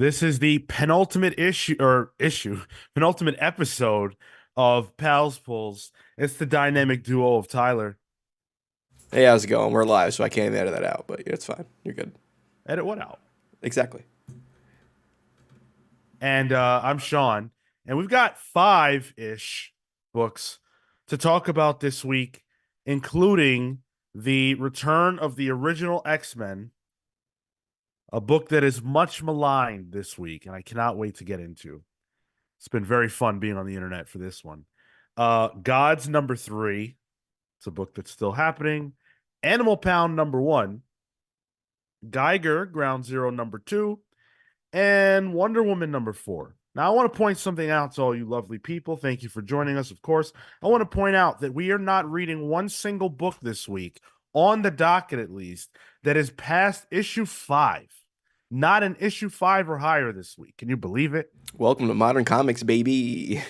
This is the penultimate episode of Pals Pulls. It's the dynamic duo of Tyler. Hey, how's it going? We're live, so I can't even edit that out, but yeah, it's fine. You're good. Edit what out? Exactly. And I'm Sean, and we've got five-ish books to talk about this week, including the return of the original X-Men, a book that is much maligned this week, and I cannot wait to get into. It's been very fun being on the internet for this one. God's number 3. It's a book that's still happening. Animal Pound number 1. Guer Ground Zero number 2. And Wonder Woman number 4. Now, I want to point something out to all you lovely people. Thank you for joining us, of course. I want to point out that we are not reading one single book this week, on the docket at least, that is past issue 5. Not an issue 5 or higher this week. Can you believe it? Welcome to Modern Comics, baby.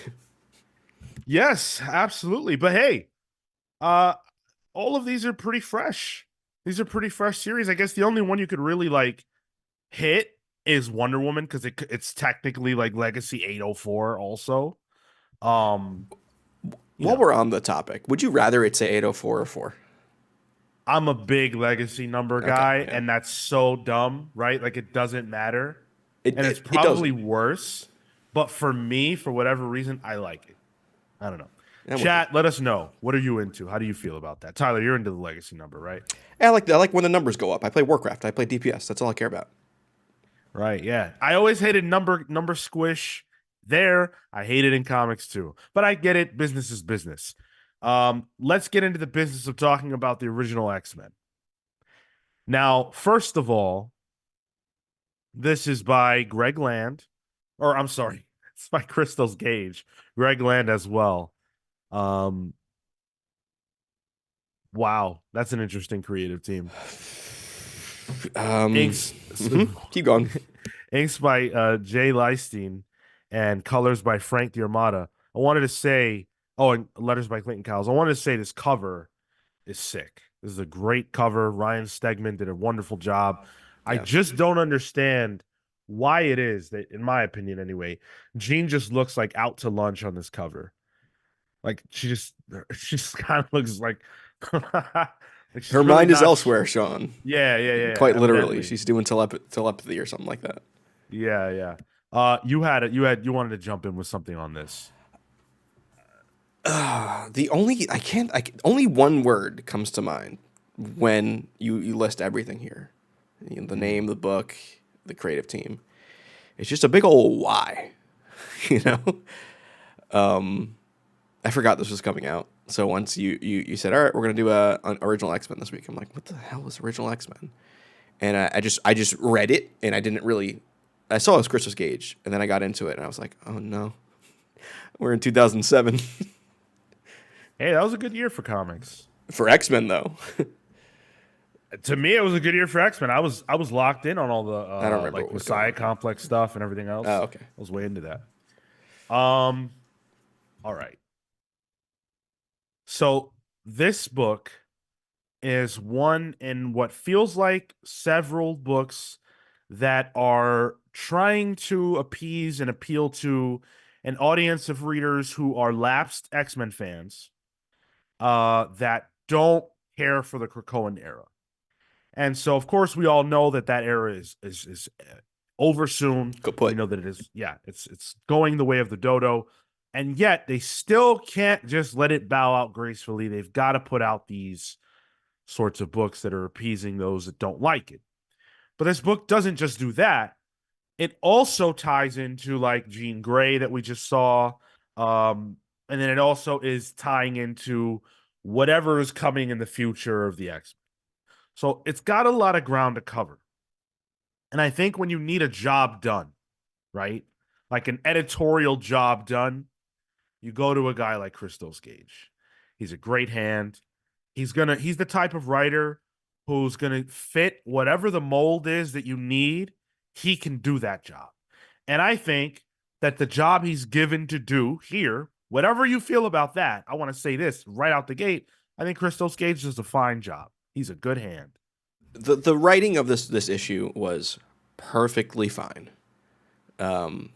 Yes, absolutely. But hey, all of these are pretty fresh. These are pretty fresh series. I guess the only one you could really like hit is Wonder Woman because it's technically like Legacy 804 also. Um, While we're on the topic, would you rather it say 804 or 4? I'm a big Legacy number Okay, guy, yeah. and that's so dumb, right? Like it doesn't matter, It, and it's it, it probably doesn't. worse. But for me, for whatever reason, I like it. I don't know. I'm with you. Chat, let us know. What are you into? How do you feel about that? Tyler, you're into the Legacy number, right? I like when the numbers go up. I play Warcraft. I play DPS. That's all I care about. Right, yeah. I always hated number squish there. I hate it in comics too. But I get it. Business is business. Let's get into the business of talking about the original X-Men. Now, first of all, this is by Greg Land, or I'm sorry, it's by Crystal's Gage. Greg Land as well. Wow, that's an interesting creative team. Inks Keep going. Inks by Jay Leistein and colors by Frank Diarmata. I wanted to say, oh, and letters by Clayton Cowles. I wanted to say this cover is sick. This is a great cover. Ryan Stegman did a wonderful job. I Yeah. just don't understand why it is that, in my opinion anyway, Jean just looks like out to lunch on this cover. Like she just kind of looks like like she's Her really mind is not. elsewhere, Sean. Yeah, Quite literally. evidently. She's doing telepathy or something like that. Yeah. You wanted to jump in with something on this. Only one word comes to mind when you list everything here. The Mm. name, the book, the creative team. It's just a big old why, you know? I forgot this was coming out. So once you said, all right, we're gonna do an original X-Men this week. I'm like, what the hell is original X-Men? And I just read it and I didn't really. I saw it was Christmas Gage, and then I got into it and I was like, oh no, we're in 2007 Hey, that was a good year for comics. for X-Men though. To me, it was a good year for X-Men. I was locked in on all the I don't remember like what was going Messiah on. Complex stuff and everything else. Oh, okay. I was way into that. Um, all right. So this book is one in what feels like several books that are trying to appease and appeal to an audience of readers who are lapsed X-Men fans that don't care for the Krakoan era. And so, of course, we all know that era is over soon. Good We put. know that it is, yeah, it's going the way of the dodo, and yet they still can't just let it bow out gracefully. They've got to put out these sorts of books that are appeasing those that don't like it. But this book doesn't just do that. It also ties into like Jean Grey that we just saw, and then it also is tying into whatever is coming in the future of the X. So it's got a lot of ground to cover. And I think when you need a job done, right? Like an editorial job done, you go to a guy like Christos Gage. He's a great hand. He's the type of writer who's gonna fit whatever the mold is that you need. He can do that job. And I think that the job he's given to do here, whatever you feel about that, I want to say this right out the gate. I think Christos Gage does a fine job. He's a good hand. The writing of this issue was perfectly fine.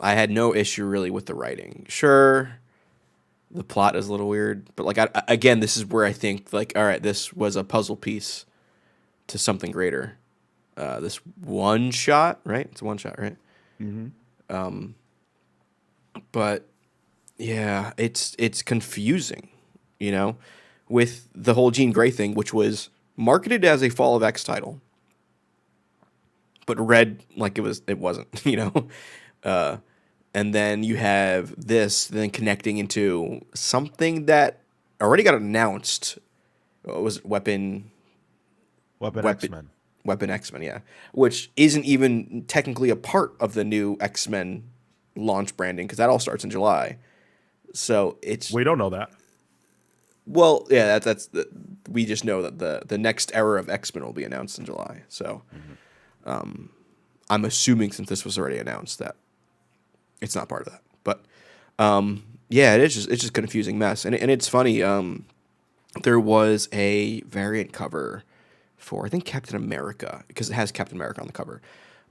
I had no issue really with the writing. Sure, the plot is a little weird, but like again, this is where I think like, all right, this was a puzzle piece to something greater. This one shot, right? It's a one shot, right? Mm-hmm. But yeah, it's confusing, you know, with the whole Jean Grey thing, which was marketed as a Fall of X title, but read like it wasn't, you know. Uh, and then you have this then connecting into something that already got announced. What was it? Weapon Weapon X-Men. Weapon X-Men, yeah, which isn't even technically a part of the new X-Men launch branding because that all starts in July. So it's We don't know that. well, yeah, we just know that the next era of X-Men will be announced in July. So Mm-hmm. I'm assuming since this was already announced that it's not part of that. But yeah, it's just a confusing mess, and it's funny. There was a variant cover for I think Captain America because it has Captain America on the cover.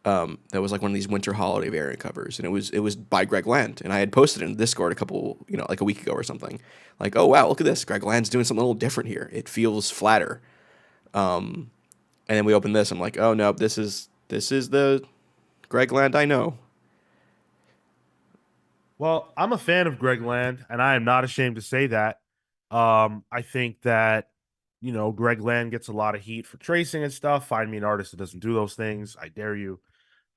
That was like one of these winter holiday variant covers, and it was by Greg Land, and I had posted it in Discord a couple like a week ago or something. Like, oh wow, look at this, Greg Land's doing something a little different here. It feels flatter. And then we open this, I'm like, oh no, this is the Greg Land I know. Well, I'm a fan of Greg Land, and I am not ashamed to say that. I think that, Greg Land gets a lot of heat for tracing and stuff. Find me an artist that doesn't do those things. I dare you.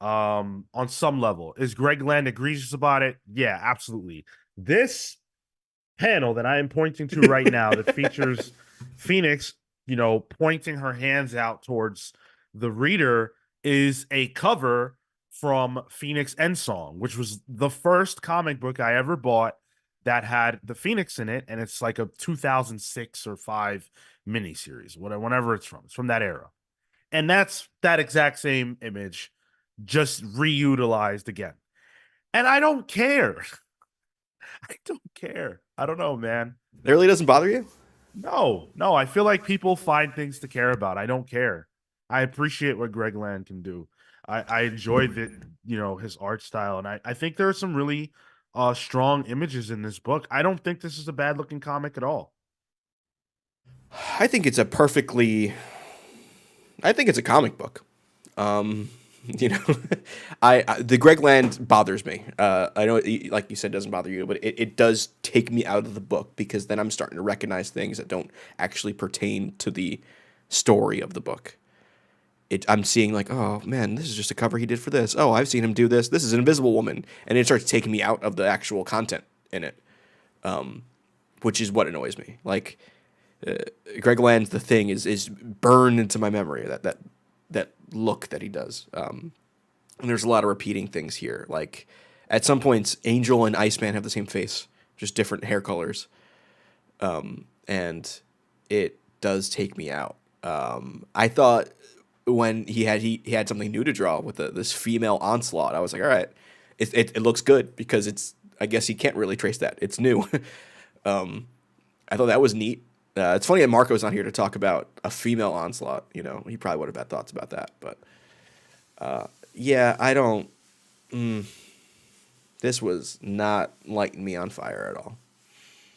On some level. Is Greg Land egregious about it? Yeah, absolutely. This panel that I am pointing to right now that features Phoenix, pointing her hands out towards the reader is a cover from Phoenix End Song, which was the first comic book I ever bought that had the Phoenix in it, and it's like a 2006 or 5 miniseries, whenever it's from. It's from that era. And that's that exact same image just reutilized again. And I don't care. I don't care. I don't know, man. It really doesn't bother you? No, no. I feel like people find things to care about. I don't care. I appreciate what Greg Land can do. I enjoy his art style, and I think there are some really strong images in this book. I don't think this is a bad looking comic at all. I think it's a perfectly. I think it's a comic book. Um, you know, the Greg Land bothers me. I know, like you said, doesn't bother you, but it does take me out of the book because then I'm starting to recognize things that don't actually pertain to the story of the book. I'm seeing like, oh man, this is just a cover he did for this. Oh, I've seen him do this. This is an Invisible Woman, and it starts taking me out of the actual content in it, which is what annoys me. Like uh, Greg Land's The Thing is burned into my memory. That look that he does. And there's a lot of repeating things here. Like at some points, Angel and Iceman have the same face, just different hair colors, and it does take me out. I thought when he had something new to draw with this female onslaught, I was like, all right, it looks good because it's I guess he can't really trace that. It's new. I thought that was neat. It's funny that Marco's not here to talk about a female onslaught. He probably would have had thoughts about that, but yeah, I don't. This was not lighting me on fire at all.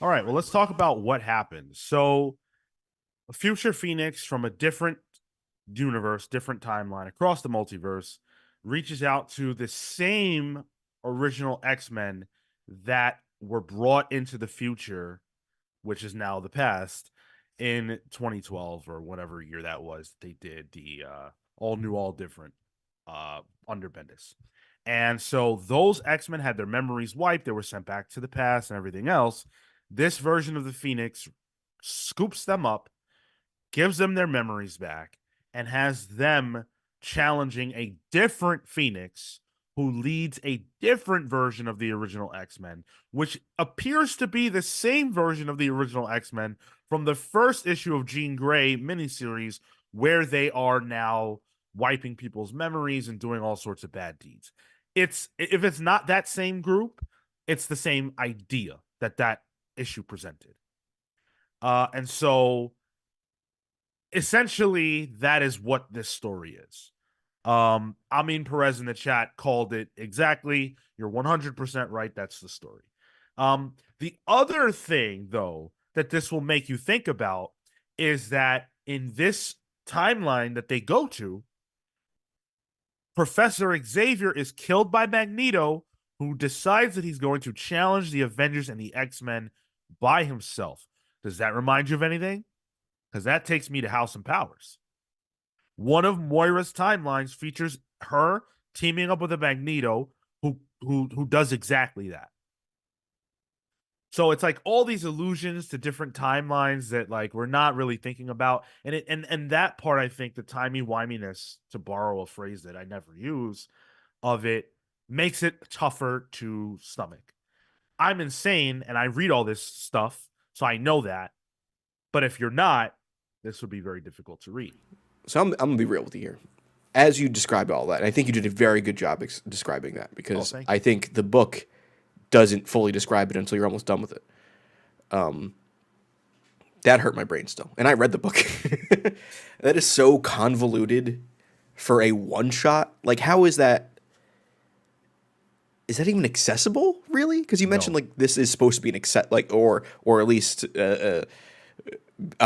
All right, well, let's talk about what happened. So, a future Phoenix from a different universe, different timeline across the multiverse, reaches out to the same original X-Men that were brought into the future, which is now the past, in 2012 or whatever year that was. They did the all new, all different under Bendis. And so those X-Men had their memories wiped. They were sent back to the past and everything else. This version of the Phoenix scoops them up, gives them their memories back, and has them challenging a different Phoenix who leads a different version of the original X-Men, which appears to be the same version of the original X-Men from the first issue of Jean Grey miniseries, where they are now wiping people's memories and doing all sorts of bad deeds. If it's not that same group, it's the same idea that issue presented. And so essentially that is what this story is. Amin Perez in the chat called it exactly. You're 100% right. That's the story. The other thing, though, that this will make you think about is that in this timeline that they go to, Professor Xavier is killed by Magneto, who decides that he's going to challenge the Avengers and the X-Men by himself. Does that remind you of anything? Because that takes me to House and Powers. One of Moira's timelines features her teaming up with a Magneto who does exactly that. So it's like all these allusions to different timelines that like we're not really thinking about, and that part I think the timey wiminess, to borrow a phrase that I never use, of it makes it tougher to stomach. I'm insane and I read all this stuff, so I know that. But if you're not, this would be very difficult to read. So I'm gonna be real with you here. As you described all that, I think you did a very good job describing that Oh, because thank I you. think the book doesn't fully describe it until you're almost done with it. That hurt my brain still, and I read the book. That is so convoluted for a one shot. Like, how is that? Is that even accessible? Really? Because you mentioned No. like this is supposed to be an like or at least a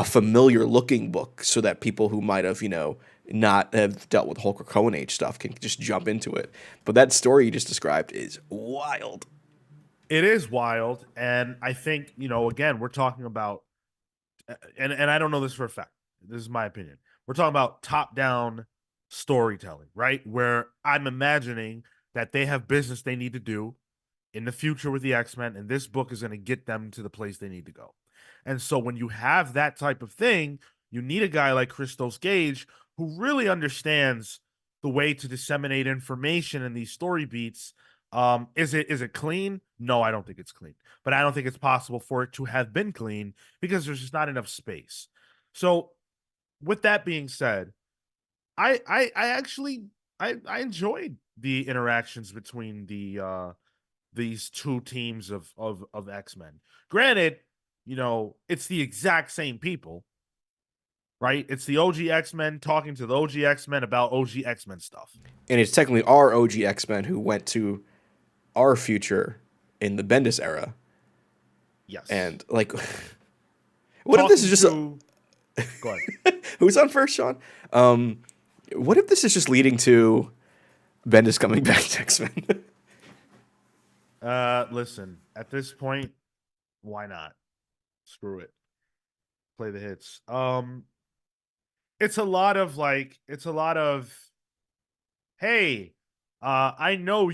familiar looking book, so that people who might have not have dealt with Hulk or Cohen Age stuff can just jump into it. But that story you just described is wild. It is wild, and I think again, we're talking about, and I don't know this for a fact. This is my opinion. We're talking about top down storytelling, right? Where I'm imagining that they have business they need to do in the future with the X-Men, and this book is going to get them to the place they need to go. And so when you have that type of thing, you need a guy like Christos Gage who really understands the way to disseminate information in these story beats. Is it clean? No, I don't think it's clean. But I don't think it's possible for it to have been clean because there's just not enough space. So with that being said, I actually I enjoyed the interactions between these two teams of X-Men. Granted, it's the exact same people, right? It's the OG X-Men talking to the OG X-Men about OG X-Men stuff. And it's technically our OG X Men who went to our future in the Bendis era, Yes. and like, what if this Talking is just to Go ahead. who's on first, Sean? What if this is just leading to Bendis coming back to X Men? Listen, at this point, why not? Screw it. Play the hits. It's a lot of hey, I know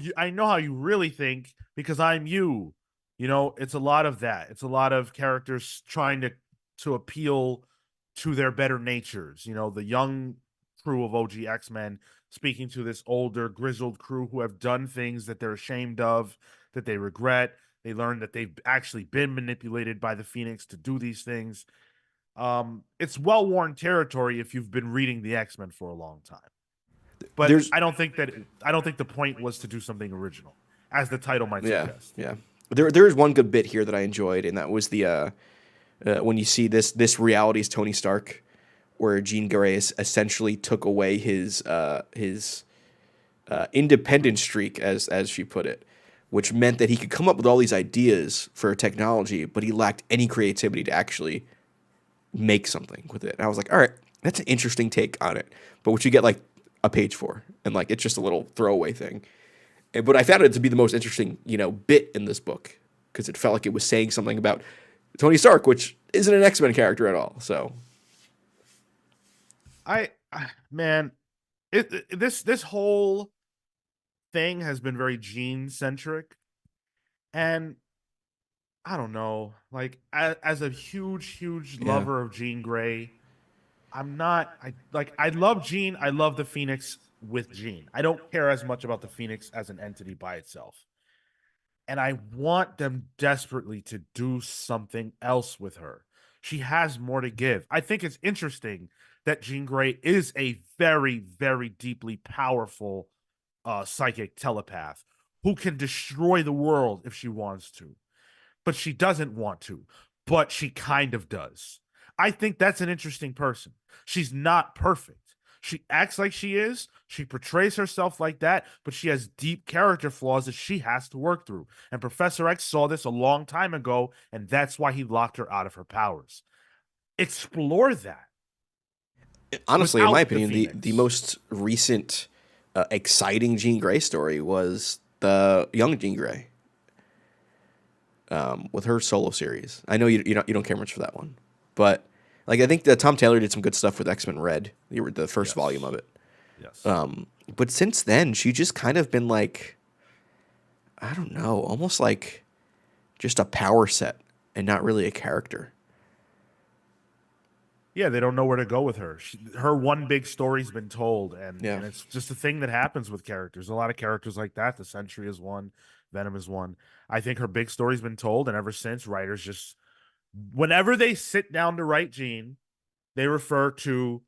how you really think because I'm you. It's a lot of that. It's a lot of characters trying to appeal to their better natures. The young crew of OG X-Men speaking to this older, grizzled crew who have done things that they're ashamed of, that they regret. They learn that they've actually been manipulated by the Phoenix to do these things. It's well-worn territory if you've been reading the X-Men for a long time. But There's I don't think the point was to do something original, as the title might yeah, suggest. yeah. There is one good bit here that I enjoyed, and that was the when you see this reality's Tony Stark, where Jean Grey essentially took away his independent streak, as she put it, which meant that he could come up with all these ideas for technology, but he lacked any creativity to actually make something with it. And I was like, all right, that's an interesting take on it, but what you get like a page for, and like it's just a little throwaway thing. But I found it to be the most interesting, bit in this book because it felt like it was saying something about Tony Stark, which isn't an X-Men character at all. So Man, this whole thing has been very Gene centric, and I don't know. Like as a huge yeah, lover of Jean Grey, I'm not. I love Jean. I love the Phoenix with Jean. I don't care as much about the Phoenix as an entity by itself. And I want them desperately to do something else with her. She has more to give. I think it's interesting that Jean Grey is a very deeply powerful psychic telepath who can destroy the world if she wants to, but she doesn't want to, but she kind of does. I think that's an interesting person. She's not perfect. She acts like she is, she portrays herself like that, but she has deep character flaws that she has to work through. And Professor X saw this a long time ago, and that's why he locked her out of her powers. Explore that Honestly, in my without the opinion, the Phoenix. most recent exciting Jean Grey story was the young Jean Grey with her solo series. I know you don't care much for that one, but like I think that Tom Taylor did some good stuff with X Men Red, the first volume Yes. of it. Yes. But since then, she just kind of been like, I don't know, almost like just a power set and not really a character. Yeah, they don't know where to go with her. Her one big story's been told, and Yeah, and it's just a thing that happens with characters. A lot of characters like that. The Sentry is one, Venom is one. I think her big story's been told, and ever since, writers just whenever they sit down to write Jean, they refer to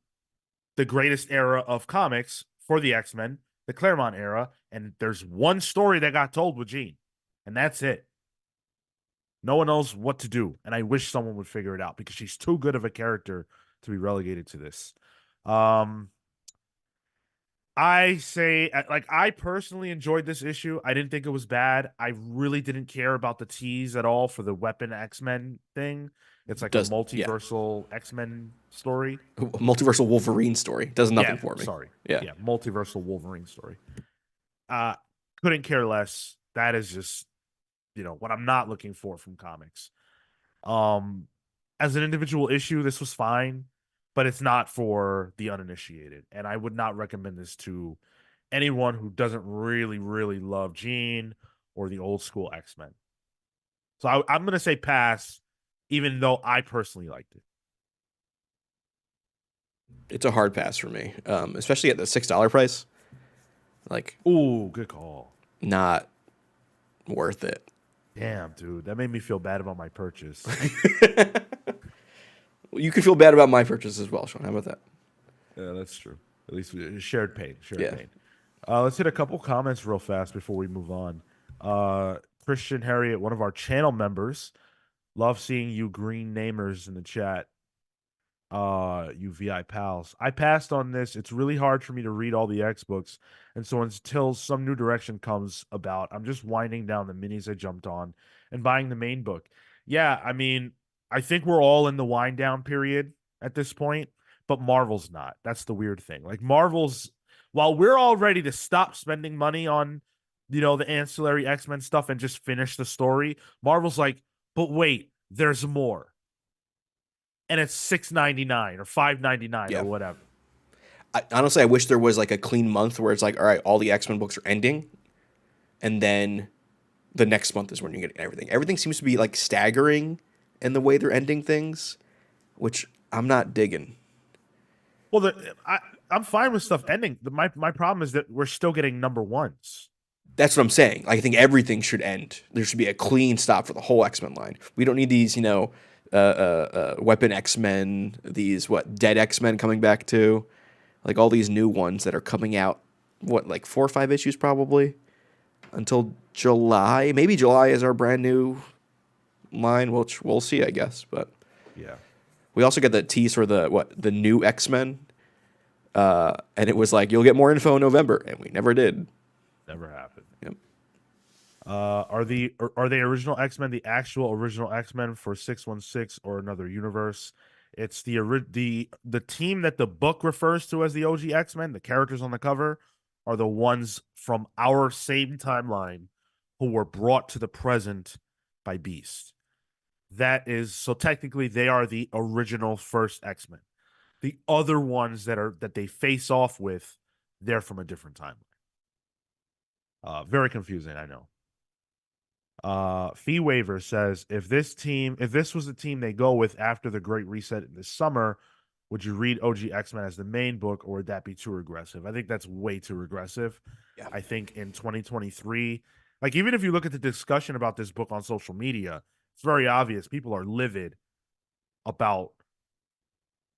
the greatest era of comics for the X-Men, the Claremont era, and there's one story that got told with Jean, and that's it. No one knows what to do, and I wish someone would figure it out because she's too good of a character to be relegated to this. Um, I say, like, I personally enjoyed this issue. I didn't think it was bad. I really didn't care about the tease at all for the Weapon X-Men thing. It's like a does yeah, multiversal X-Men story. multiversal Wolverine story does Yeah, nothing for me. sorry. Yeah, Yeah, multiversal Wolverine story. Uh, couldn't care less. That is just, what I'm not looking for from comics. Um, as an individual issue, this was fine, but it's not for the uninitiated. And I would not recommend this to anyone who doesn't really, really love Jean or the old school X-Men. So I'm gonna say pass, even though I personally liked it. it's a hard pass for me, especially at the $6 price. Like, Ooh, good call. not worth it. Damn, dude, that made me feel bad about my purchase. You could feel bad about my purchase as well, Sean. How about that? Yeah, that's true. At least we shared pain. Shared Yeah. pain. Let's hit a couple comments real fast before we move on. Christian Harriet, one of our channel members, love seeing you green namers in the chat. You VI pals. I passed on this. It's really hard for me to read all the X books, and so until some new direction comes about, I'm just winding down the minis I jumped on and buying the main book. Yeah, I mean, I think we're all in the wind down period at this point, but Marvel's not. That's the weird thing. Like Marvel's, while we're all ready to stop spending money on, the ancillary X-Men stuff and just finish the story, Marvel's like, but wait, there's more, and it's $6.99 or $5.99 or Yeah. whatever. Honestly, I wish there was like a clean month where it's like, all right, all the X Men books are ending, and then the next month is when you get everything. Everything seems to be like staggering in the way they're ending things, which I'm not digging. Well, I'm fine with stuff ending. My problem is that we're still getting number ones. That's what I'm saying. Like, I think everything should end. There should be a clean stop for the whole X Men line. We don't need these, Weapon X Men, these Dead X Men coming back too, like all these new ones that are coming out. What, like 4 or 5 issues probably until July. Maybe July is our brand new line, which we'll see, I guess. But Yeah, we also get the tease for the new X Men, and it was like you'll get more info in November, and we never did. never happened. Yep. Are they original X-Men the actual original X-Men for 616 or another universe? It's the team that the book refers to as the OG X-Men. The characters on the cover are the ones from our same timeline who were brought to the present by Beast. That is so technically they are the original first X-Men. The other ones that they face off with, they're from a different timeline. Very confusing, I know. Fee Waiver says if this was the team they go with after the Great Reset in the summer, would you read OG X-Men as the main book, or would that be too regressive? I think that's way too regressive. Yeah. I think in 2023, like even if you look at the discussion about this book on social media, it's very obvious people are livid about,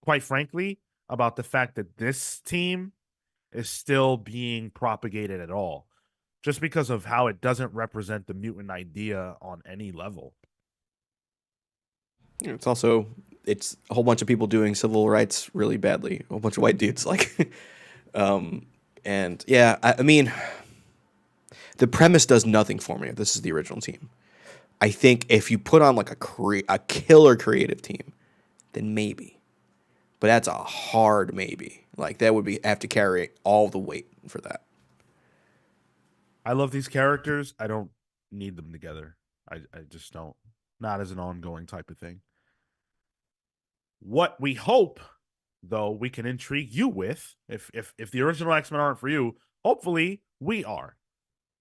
quite frankly, about the fact that this team is still being propagated at all, just because of how it doesn't represent the mutant idea on any level. It's also it's a whole bunch of people doing civil rights really badly. A whole bunch of white dudes like, um, and yeah, I mean, the premise does nothing for me if this is the original team. I think if you put on like a killer creative team, then maybe. But that's a hard maybe. Like that would be have to carry all the weight for that. I love these characters. I don't need them together. I just don't. Not as an ongoing type of thing. What we hope, though, we can intrigue you with, if the original X-Men aren't for you, hopefully we are.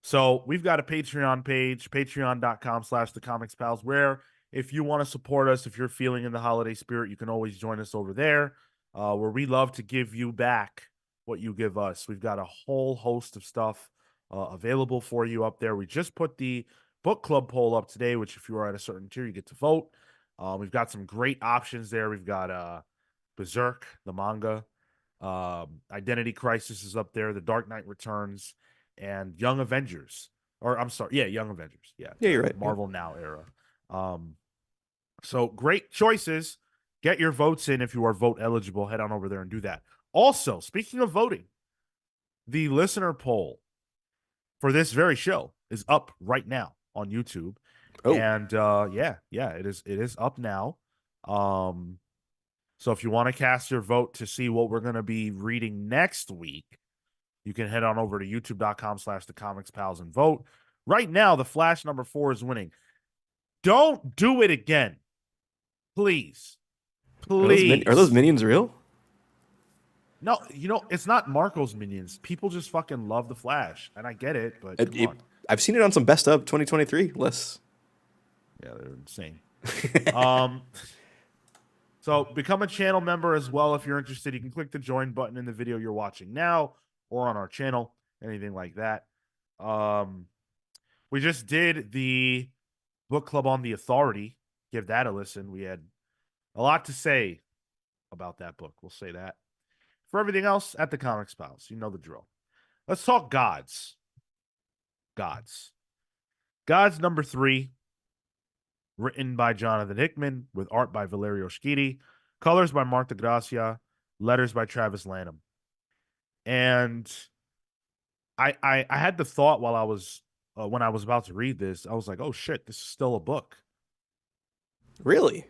So we've got a Patreon page, patreon.com/the comics pals, where if you want to support us, if you're feeling in the holiday spirit, you can always join us over there, where we love to give you back what you give us. We've got a whole host of stuff available for you up there. We just put the book club poll up today, which if you are at a certain tier, you get to vote. We've got some great options there. We've got Berserk, the manga. Identity Crisis is up there. The Dark Knight Returns and Young Avengers. Or I'm sorry, yeah, Young Avengers. Yeah, Yeah, the you're right. Marvel Now era. So great choices. Get your votes in if you are vote eligible. Head on over there and do that. Also, speaking of voting, the listener poll for this very show is up right now on YouTube. Oh, And yeah, it is up now. Um, so if you want to cast your vote to see what we're going to be reading next week, you can head on over to youtube.com/the comics pals and vote. Right now, the Flash #4 is winning. Don't do it again. Please. are those Please. minions real? No, it's not Marco's minions. People just fucking love the Flash. And I get it, but come on. I've seen it on some best of 2023 lists. Yeah, they're insane. um So become a channel member as well if you're interested. You can click the join button in the video you're watching now or on our channel, anything like that. We just did the book club on The Authority. Give that a listen. We had a lot to say about that book. We'll say that. For everything else, at the Comics Pals, you know the drill. Let's talk Gods. Gods. Gods #3, written by Jonathan Hickman, with art by Valerio Schiti, colors by Marta Gracia, letters by Travis Lanham. And I had the thought while I was when I was about to read this, I was like, oh shit, this is still a book. Really?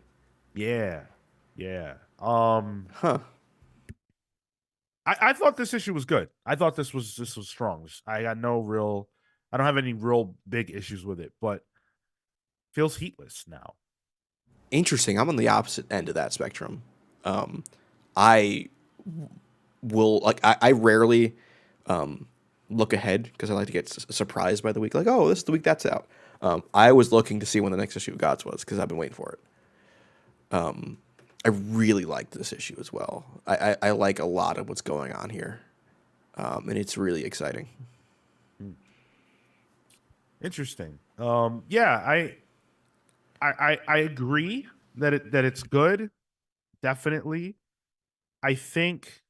Yeah. Yeah. Huh. I thought this issue was good. I thought this was strong. I don't have any real big issues with it, but feels heatless now. Interesting. I'm on the opposite end of that spectrum. I will like I rarely look ahead because I like to get surprised by the week. Like, oh, this is the week that's out. I was looking to see when the next issue of Gods was because I've been waiting for it. I really liked this issue as well. I like a lot of what's going on here, and it's really exciting. Interesting. Yeah, I agree that it's good. Definitely. I think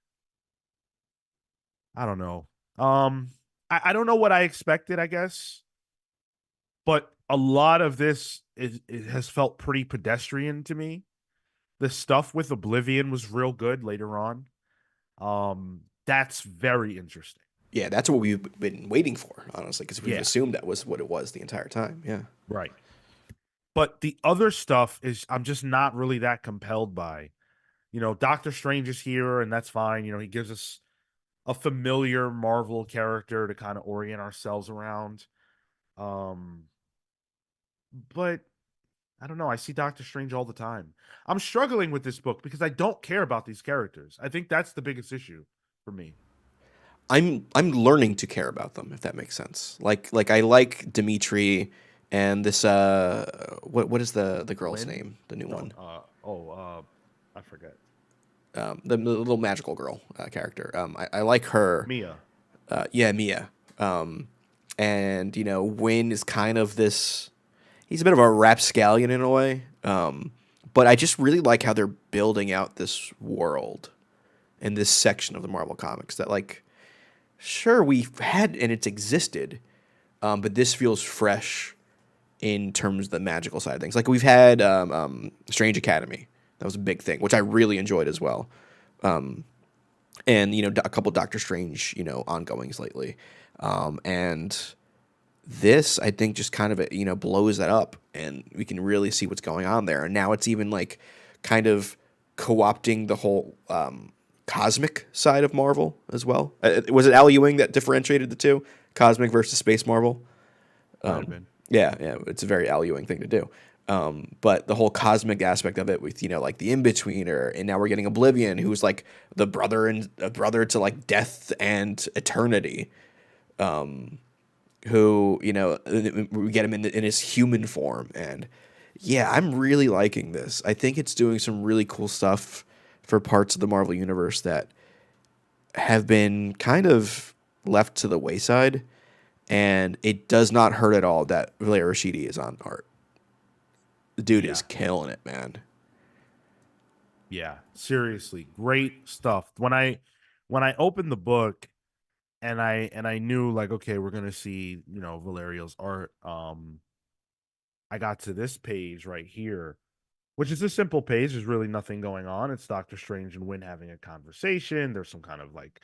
I don't know. I don't know what I expected, I guess. But a lot of this it has felt pretty pedestrian to me. The stuff with Oblivion was real good later on. That's very interesting. Yeah, that's what we've been waiting for, honestly, because we've Yeah. assumed that was what it was the entire time. Yeah. Right. But the other stuff is I'm just not really that compelled by. Doctor Strange is here, and that's fine. He gives us a familiar Marvel character to kind of orient ourselves around. But I don't know. I see Doctor Strange all the time. I'm struggling with this book because I don't care about these characters. I think that's the biggest issue for me. I'm learning to care about them, if that makes sense. Like I like Dimitri and this what is the girl's Lynn? name? The new one. I forget. The little magical girl character. I like her. Mia. Yeah, Mia. And Wynn is kind of this. He's a bit of a rapscallion in a way. But I just really like how they're building out this world in this section of the Marvel Comics that, like, sure, we've had and it's existed, but this feels fresh in terms of the magical side of things. Like, we've had Strange Academy, That was a big thing, which I really enjoyed as well. And a couple Doctor Strange ongoings lately, and this I think just kind of blows that up, and we can really see what's going on there. And now it's even like kind of co-opting the whole cosmic side of Marvel as well. Was it Al Ewing that differentiated the two, cosmic versus space Marvel? Might have been. Yeah, yeah, it's a very Al Ewing thing to do. But the whole cosmic aspect of it, with like the in betweener, and now we're getting Oblivion, who's like the brother and a brother to like death and eternity. Who we get him in his human form, and yeah, I'm really liking this. I think it's doing some really cool stuff for parts of the Marvel universe that have been kind of left to the wayside, and it does not hurt at all that Valeria Rashidi is on art. The dude Yeah. is killing it, man. Yeah, seriously, great stuff. When I opened the book and I knew like, okay, we're gonna see, Valerio's art. I got to this page right here, which is a simple page. There's really nothing going on. It's Doctor Strange and Wynn having a conversation. There's some kind of like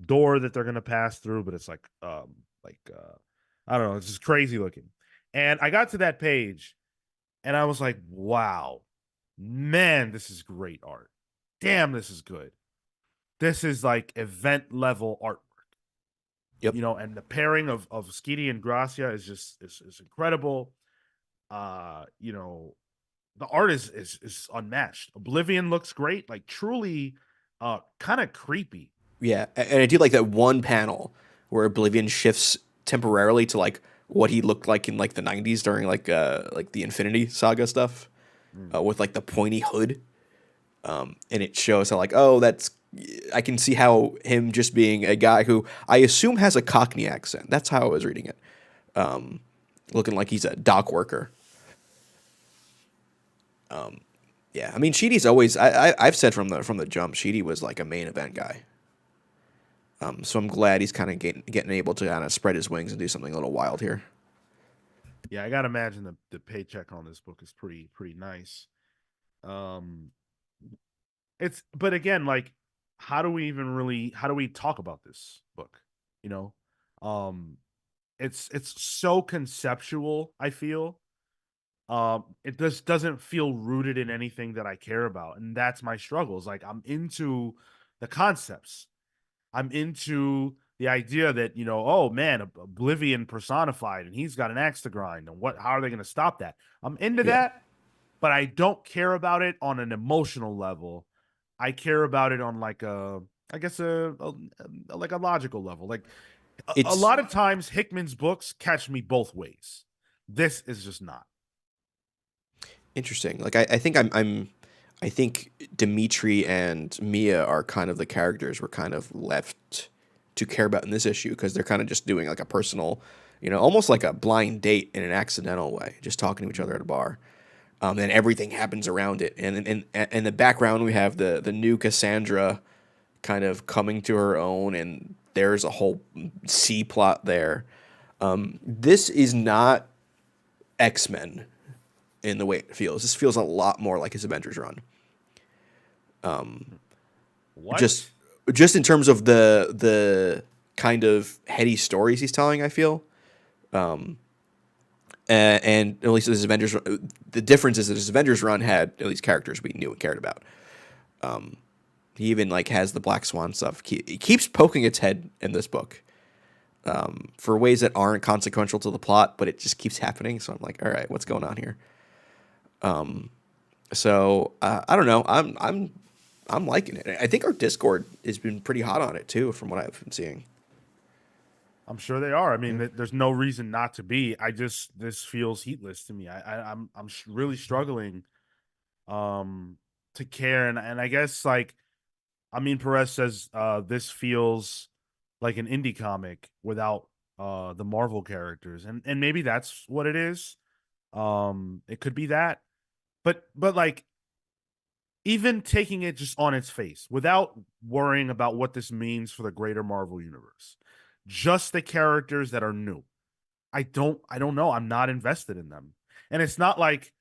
door that they're gonna pass through, but it's like I don't know, it's just crazy looking. And I got to that page and I was like, wow, man, this is great art. Damn, this is good. This is like event level art. Yep. And the pairing of Skidi and Gracia is just is incredible. You know, the art is unmatched. Oblivion looks great, like truly kind of creepy. Yeah, and I do like that one panel where Oblivion shifts temporarily to like what he looked like in like the '90s during like the Infinity Saga stuff, Mm. with like the pointy hood, and it shows how like, oh, that's, I can see how him just being a guy who I assume has a Cockney accent. That's how I was reading it, looking like he's a dock worker. Yeah, I mean Sheedy's always, I've said from the jump, Sheedy was like a main event guy. So I'm glad he's kind of getting able to kind of spread his wings and do something a little wild here. Yeah, I gotta imagine the paycheck on this book is pretty nice. Um, it's but again, like, how do we talk about this book? You know, um, it's so conceptual. I feel it just doesn't feel rooted in anything that I care about, and that's my struggles. Like I'm into the concepts. I'm into the idea that, oh man, Oblivion personified and he's got an axe to grind, and how are they going to stop that? I'm into Yeah, that, but I don't care about it on an emotional level. I care about it on like I guess like a logical level. Like a it's lot of times Hickman's books catch me both ways. This is just not. interesting. Like I think I think Dimitri and Mia are kind of the characters we're kind of left to care about in this issue, because they're kind of just doing like a personal, almost like a blind date in an accidental way, just talking to each other at a bar. And everything happens around it. And in the background, we have the new Cassandra kind of coming to her own, and there's a whole C plot there. This is not X-Men in the way it feels. This feels a lot more like his Avengers run. Just What? just in terms of the kind of heady stories he's telling, I feel. And at least this Avengers, the difference is that this Avengers run had at least characters we knew and cared about. He even like has the Black Swan stuff. He keeps poking its head in this book, for ways that aren't consequential to the plot, but it just keeps happening. So I'm like, all right, what's going on here? So I don't know. I'm liking it. I think our Discord has been pretty hot on it too, from what I've been seeing. I'm sure they are. I mean, Yeah. there's no reason not to be. This feels heatless to me. Really struggling to care, and I guess like Amin Perez says this feels like an indie comic without the Marvel characters, and maybe that's what it is. It could be that, but like even taking it just on its face without worrying about what this means for the greater Marvel universe, just the characters that are new. I don't know. I'm not invested in them. And it's not like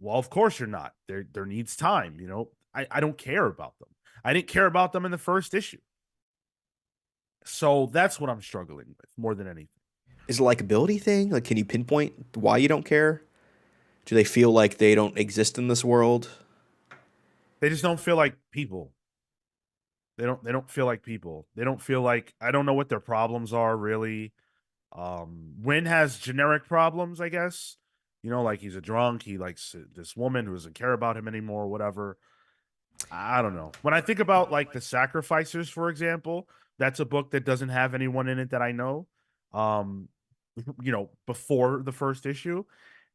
Well, of course you're not. There needs time, you know. I don't care about them. I didn't care about them in the first issue. So that's what I'm struggling with more than anything. Is it a likability thing? Like, can you pinpoint why you don't care? Do they feel like they don't exist in this world? They just don't feel like people. They don't feel like people. They don't feel like I don't know what their problems are really. Win has generic problems, I guess. You know, like he's a drunk, he likes this woman who doesn't care about him anymore, whatever. I don't know. When I think about like the Sacrificers, for example, that's a book that doesn't have anyone in it that I know. Um, before the first issue,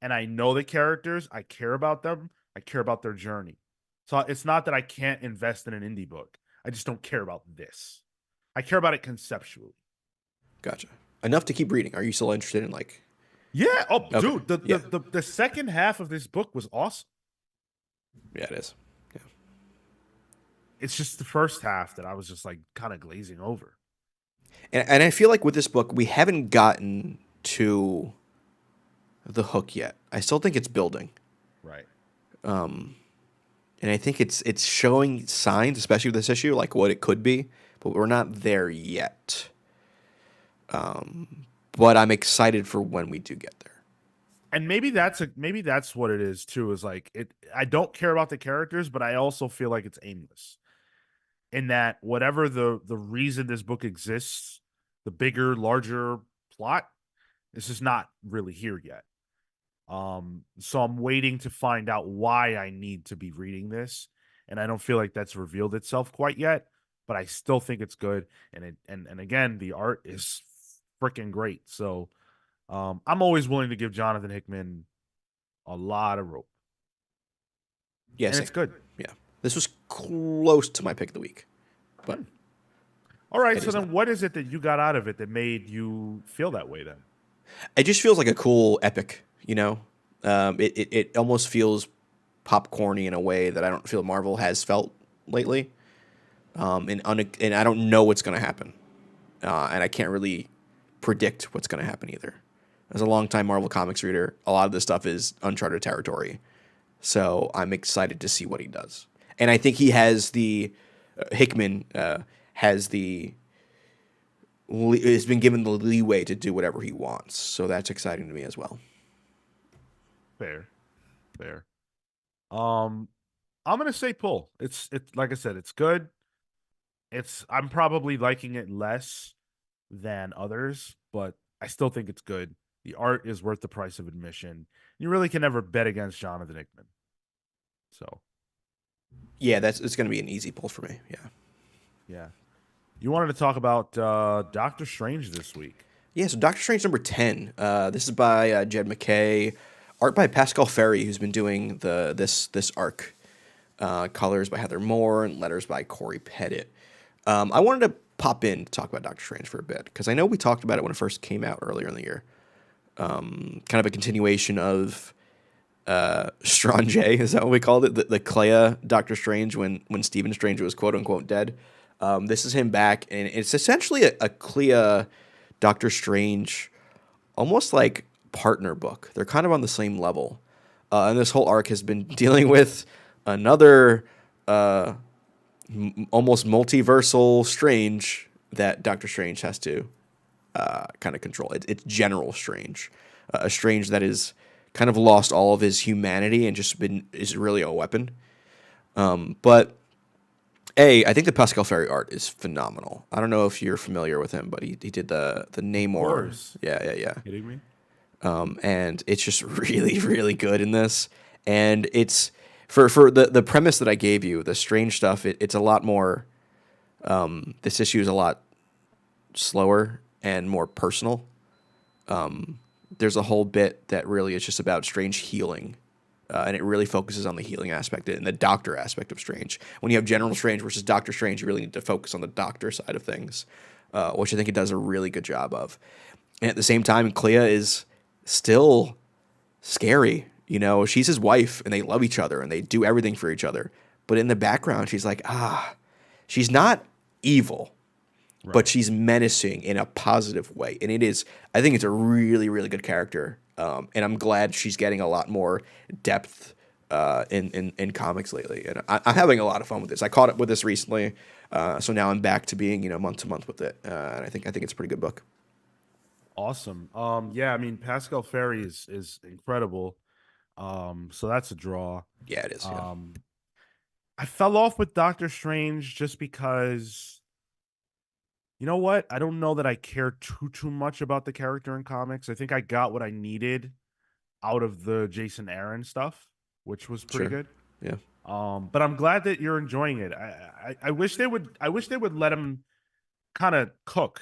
and I know the characters. I care about them. I care about their journey. So it's not that I can't invest in an indie book. I just don't care about this. I care about it conceptually. Gotcha. Enough to keep reading. Are you still interested in like? Yeah. Oh, Okay. dude, the Yeah. the the, the second half of this book was awesome. Yeah, it is. Yeah. It's just the first half that I was just like kind of glazing over. And I feel like with this book, we haven't gotten to the hook yet. I still think it's building. Right. And I think it's showing signs, especially with this issue, like what it could be, but we're not there yet. But I'm excited for when we do get there. And maybe that's what it is too, is like I don't care about the characters, but I also feel like it's aimless. In that whatever the reason this book exists, the bigger, larger plot, this is not really here yet. So I'm waiting to find out why I need to be reading this, and I don't feel like that's revealed itself quite yet. But I still think it's good, and again, the art is freaking great. So I'm always willing to give Jonathan Hickman a lot of rope, Yeah, and same. it's good. Yeah. This was close to my pick of the week, but All right, it so is not. then what is it that you got out of it that made you feel that way then? It just feels like a cool epic, you know? It almost feels popcorny in a way that I don't feel Marvel has felt lately. And I don't know what's going to happen. And I can't really predict what's going to happen either. As a longtime Marvel Comics reader, a lot of this stuff is uncharted territory. So I'm excited to see what he does. And I think he has Hickman has has been given the leeway to do whatever he wants. So that's exciting to me as well. Fair, fair. Um, I'm gonna say pull. It's like I said, it's good. I'm probably liking it less than others, but I still think it's good. The art is worth the price of admission. You really can never bet against Jonathan Hickman. So Yeah, it's going to be an easy pull for me. Yeah. yeah. You wanted to talk about Doctor Strange this week. Yeah, so Doctor Strange number 10. This is by Jed McKay, art by Pascal Ferry, who's been doing this arc. Colors by Heather Moore and letters by Corey Pettit. I wanted to pop in to talk about Doctor Strange for a bit because I know we talked about it when it first came out earlier in the year. Kind of a continuation of Strange, is that what we called it? The Clea Doctor Strange when Stephen Strange was quote unquote dead. This is him back, and it's essentially a Clea Doctor Strange, almost like partner book. They're kind of on the same level. And this whole arc has been dealing with another almost multiversal Strange that Doctor Strange has to kind of control. It's General Strange, a Strange that is kind of lost all of his humanity and is really a weapon. But I think the Pascal Ferry art is phenomenal. I don't know if you're familiar with him, but he did the Namor. Of course. Yeah. Kidding me? And it's just really, really good in this. And it's for the premise that I gave you, the Strange stuff. It's a lot more. This issue is a lot slower and more personal. There's a whole bit that really is just about Strange healing. And it really focuses on the healing aspect and the doctor aspect of Strange. When you have General Strange versus Doctor Strange, you really need to focus on the doctor side of things, which I think it does a really good job of. And at the same time, Clea is still scary. You know, she's his wife and they love each other and they do everything for each other. But in the background, she's like, she's not evil, Right. but she's menacing in a positive way. And I think it's a really, really good character. And I'm glad she's getting a lot more depth in comics lately, and I'm having a lot of fun with this. I caught up with this recently, so now I'm back to being month to month with it, and I think it's a pretty good book. Awesome. Yeah, I mean Pascal Ferry is incredible. So that's a draw. Yeah, it is. Yeah, Um, I fell off with Doctor Strange just because you know what? I don't know that I care too much about the character in comics. I think I got what I needed out of the Jason Aaron stuff, which was pretty sure. good. Yeah. But I'm glad that you're enjoying it. I wish they would. I wish they would let him kind of cook.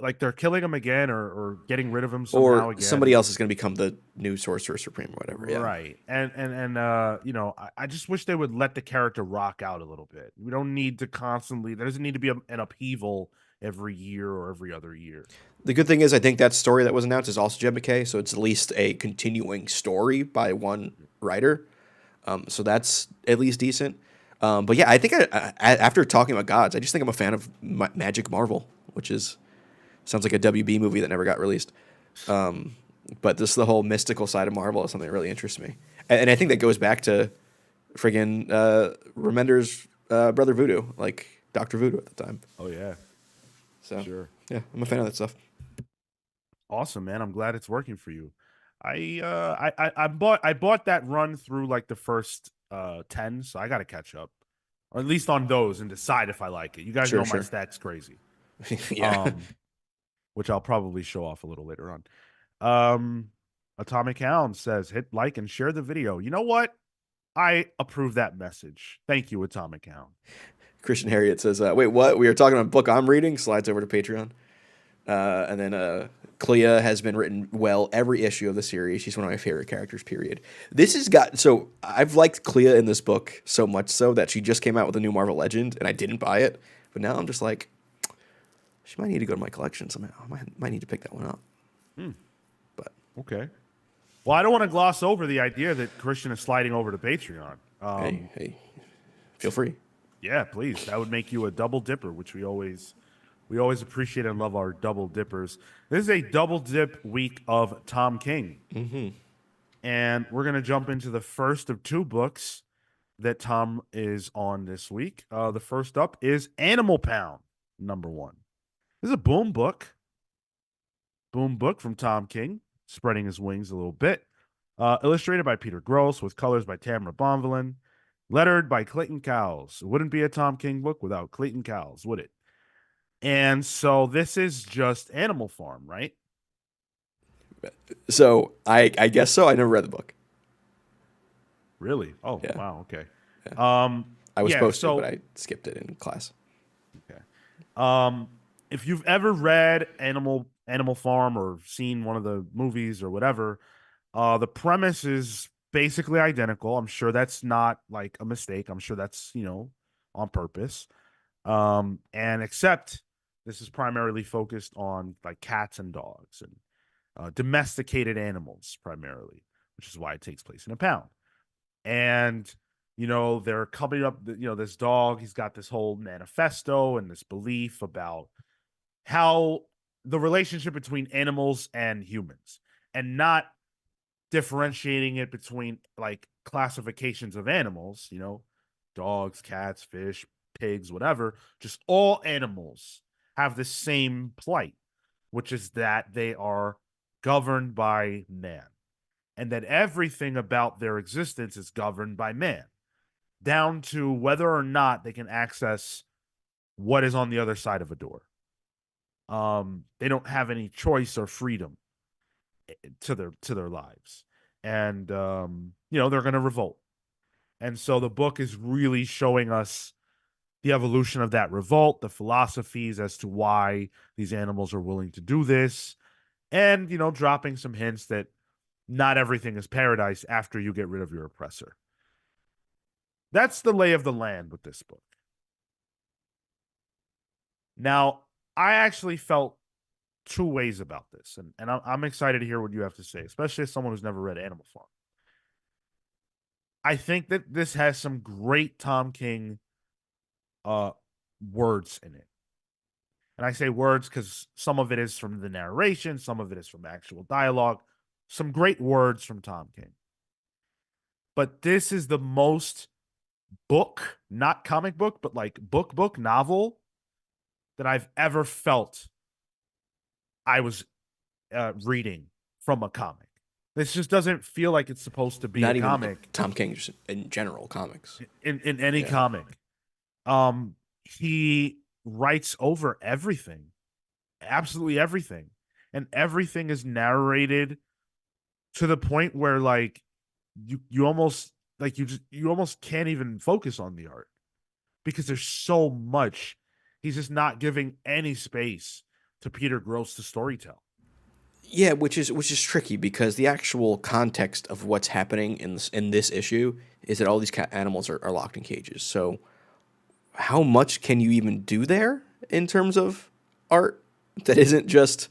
Like they're killing him again or getting rid of him Or somehow somebody again. else is going to become the new Sorcerer Supreme or whatever. Yeah. Right. I just wish they would let the character rock out a little bit. We don't need to constantly. There doesn't need to be an upheaval every year or every other year. The good thing is, I think that story that was announced is also Jed McKay, so it's at least a continuing story by one writer. So that's at least decent. But yeah, I think after talking about gods, I just think I'm a fan of Magic Marvel, which is sounds like a WB movie that never got released. But this the whole mystical side of Marvel is something that really interests me, and I think that goes back to friggin' Remender's brother Voodoo, like Doctor Voodoo at the time. Oh yeah, So sure. yeah, I'm a fan of that stuff. Awesome, man. I'm glad it's working for you. I bought that run through like the first 10, so I got to catch up, or at least on those, and decide if I like it. You guys Sure, know my sure. stats crazy, Yeah. um, which I'll probably show off a little later on. Um, Atomic Hound says, "Hit like and share the video." You know what? I approve that message. Thank you, Atomic Hound. Christian Harriet says, "Wait, what? We are talking about a book I'm reading." Slides over to Patreon, and then Clea has been written well every issue of the series. She's one of my favorite characters. Period. This has got so I've liked Clea in this book so much so that she just came out with a new Marvel Legend, and I didn't buy it, but now I'm just like, she might need to go to my collection somehow. I might need to pick that one up. Hmm, But okay. Well, I don't want to gloss over the idea that Christian is sliding over to Patreon. hey, hey, feel free. Yeah, please. That would make you a double dipper, which we always appreciate and love our double dippers. This is a double dip week of Tom King. And we're going to jump into the first of two books that Tom is on this week. The first up is Animal Pound, #1. This is a boom book from Tom King, spreading his wings a little bit. Illustrated by Peter Gross with colors by Tamara Bonvillain. Lettered by Clayton Cowles. It wouldn't be a Tom King book without Clayton Cowles, would it? And so this is just Animal Farm, right? So I guess so. I never read the book. Really? Oh, Yeah, wow. Okay. yeah. Um, I was yeah. supposed to, but So, I skipped it in class. okay. If you've ever read Animal Farm or seen one of the movies or whatever, the premise is basically identical. I'm sure that's not like a mistake. I'm sure that's on purpose. And except this is primarily focused on like cats and dogs and domesticated animals primarily, which is why it takes place in a pound. And they're coming up. This dog. He's got this whole manifesto and this belief about how the relationship between animals and humans, and not differentiating it between like classifications of animals. Dogs, cats, fish, pigs, whatever. Just all animals have the same plight, which is that they are governed by man, and that everything about their existence is governed by man, down to whether or not they can access what is on the other side of a door. They don't have any choice or freedom to their lives, and they're going to revolt. And so the book is really showing us the evolution of that revolt, the philosophies as to why these animals are willing to do this, and dropping some hints that not everything is paradise after you get rid of your oppressor. That's the lay of the land with this book. Now, I actually felt two ways about this, and I'm excited to hear what you have to say, especially as someone who's never read Animal Farm. I think that this has some great Tom King uh, words in it. And I say words because some of it is from the narration, some of it is from actual dialogue. Some great words from Tom King. but this is the most book, not comic book, but like book novel that I've ever felt I was reading from a comic. This just doesn't feel like it's supposed to be a Not even comic Tom King, just in general comics. in any Yeah. comic. He writes over everything, absolutely everything, and everything is narrated to the point where like you almost like you almost can't even focus on the art because there's so much. He's just not giving any space to Peter Gross to storytell. Yeah, which is tricky because the actual context of what's happening in this issue is that all these animals are locked in cages. So how much can you even do there in terms of art that isn't just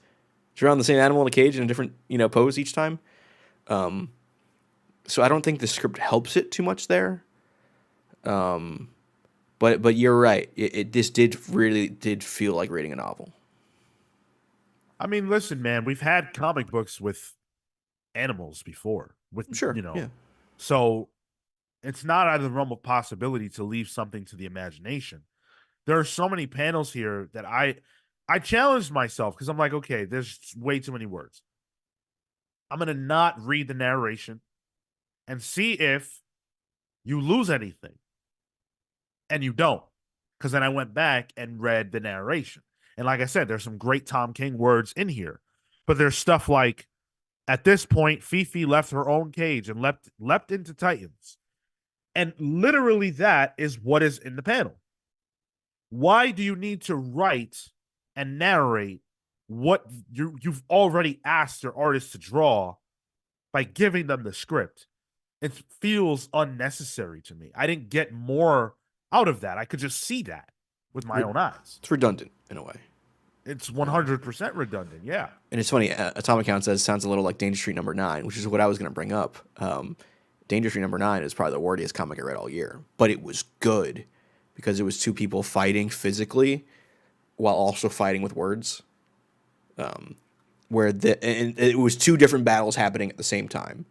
drawing the same animal in a cage in a different pose each time? So I don't think the script helps it too much there. But you're right. This did feel like reading a novel. I mean, listen, man, we've had comic books with animals before, with Sure. Yeah. so it's not out of the realm of possibility to leave something to the imagination. There are so many panels here that I challenged myself because I'm like, okay, there's way too many words. I'm gonna not read the narration and see if you lose anything, and you don't. Because then I went back and read the narration, and like I said, there's some great Tom King words in here, but there's stuff like at this point, Fifi left her own cage and leapt into Titans, and literally that is what is in the panel. Why do you need to write and narrate what you've already asked your artist to draw by giving them the script? It feels unnecessary to me. I didn't get more out of that. I could just see that with my own eyes. It's redundant in a way. It's 100% redundant. Yeah. And it's funny. Atomic Count says sounds a little like Danger Street Number 9, which is what I was going to bring up. Danger Street Number 9 is probably the wordiest comic I read all year, but it was good because it was two people fighting physically while also fighting with words. And it was two different battles happening at the same time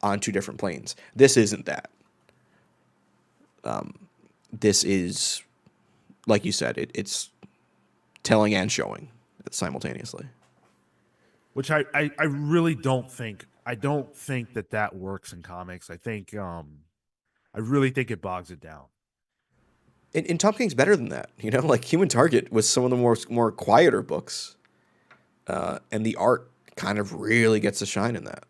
on two different planes. This isn't that. This is, like you said, it's telling and showing simultaneously. Which I really don't think that works in comics. I really think it bogs it down. And Tom King's better than that. Like Human Target was some of the more quieter books, and the art kind of really gets a shine in that.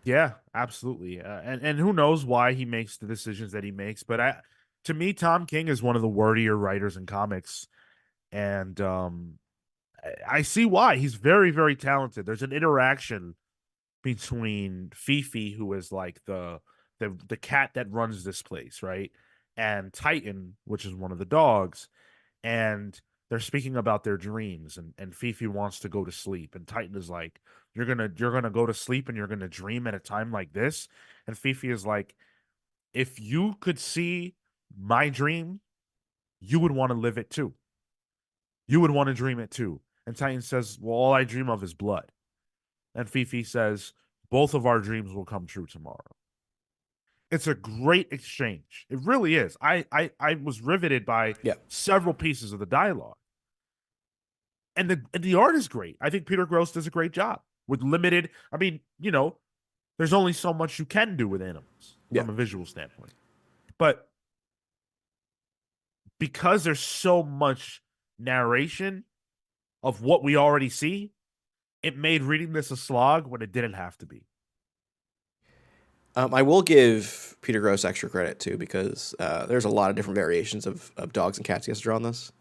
Yeah, absolutely. And who knows why he makes the decisions that he makes, but to me Tom King is one of the wordier writers in comics, and I see why. He's very very talented. There's an interaction between Fifi, who is like the cat that runs this place, right? And Titan, which is one of the dogs, and they're speaking about their dreams, and Fifi wants to go to sleep, and Titan is like, you're gonna go to sleep and you're gonna dream at a time like this. And Fifi is like, if you could see my dream, you would want to live it too. You would want to dream it too. And Titan says, well, all I dream of is blood. And Fifi says, both of our dreams will come true tomorrow. It's a great exchange. It really is. I was riveted by Yeah. several pieces of the dialogue. And the art is great. I think Peter Gross does a great job with limited. I mean, there's only so much you can do with animals Yeah. from a visual standpoint. But because there's so much narration of what we already see, it made reading this a slog when it didn't have to be. I will give Peter Gross extra credit too because there's a lot of different variations of dogs and cats he has to draw on this.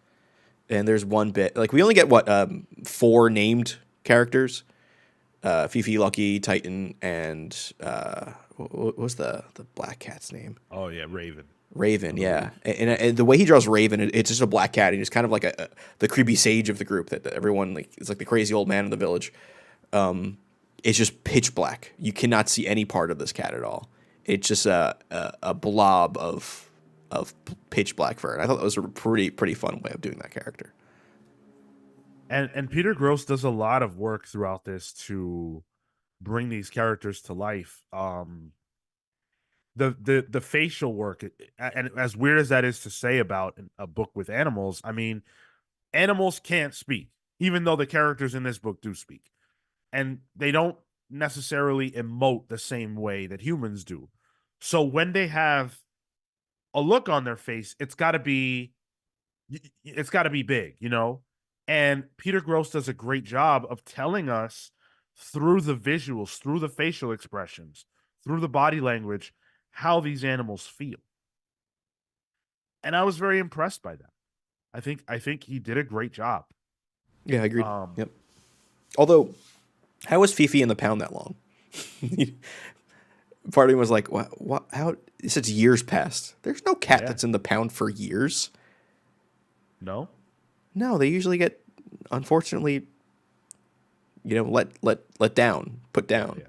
And there's one bit like we only get 4 named characters: Fifi, Lucky, Titan, and what was the black cat's name? Oh yeah, Raven. Raven, yeah. And the way he draws Raven, it's just a black cat. He's kind of like the creepy sage of the group that everyone like. It's like the crazy old man in the village. It's just pitch black. You cannot see any part of this cat at all. It's just a blob of pitch black fur. And I thought that was a pretty fun way of doing that character. And Peter Gross does a lot of work throughout this to bring these characters to life. the facial work, and as weird as that is to say about a book with animals, I mean, animals can't speak, even though the characters in this book do speak, and they don't necessarily emote the same way that humans do. So when they have a look on their face, it's got to be big, you know? And Peter Gross does a great job of telling us through the visuals, through the facial expressions, through the body language, how these animals feel. And I was very impressed by that. I think he did a great job. Yeah, I agreed. Um, Yep. Although, how was Fifi in the pound that long? Part of me was like, what? What? How? It's years past. There's no cat yeah, that's in the pound for years. no, No, they usually get, unfortunately, let down, put down. yeah.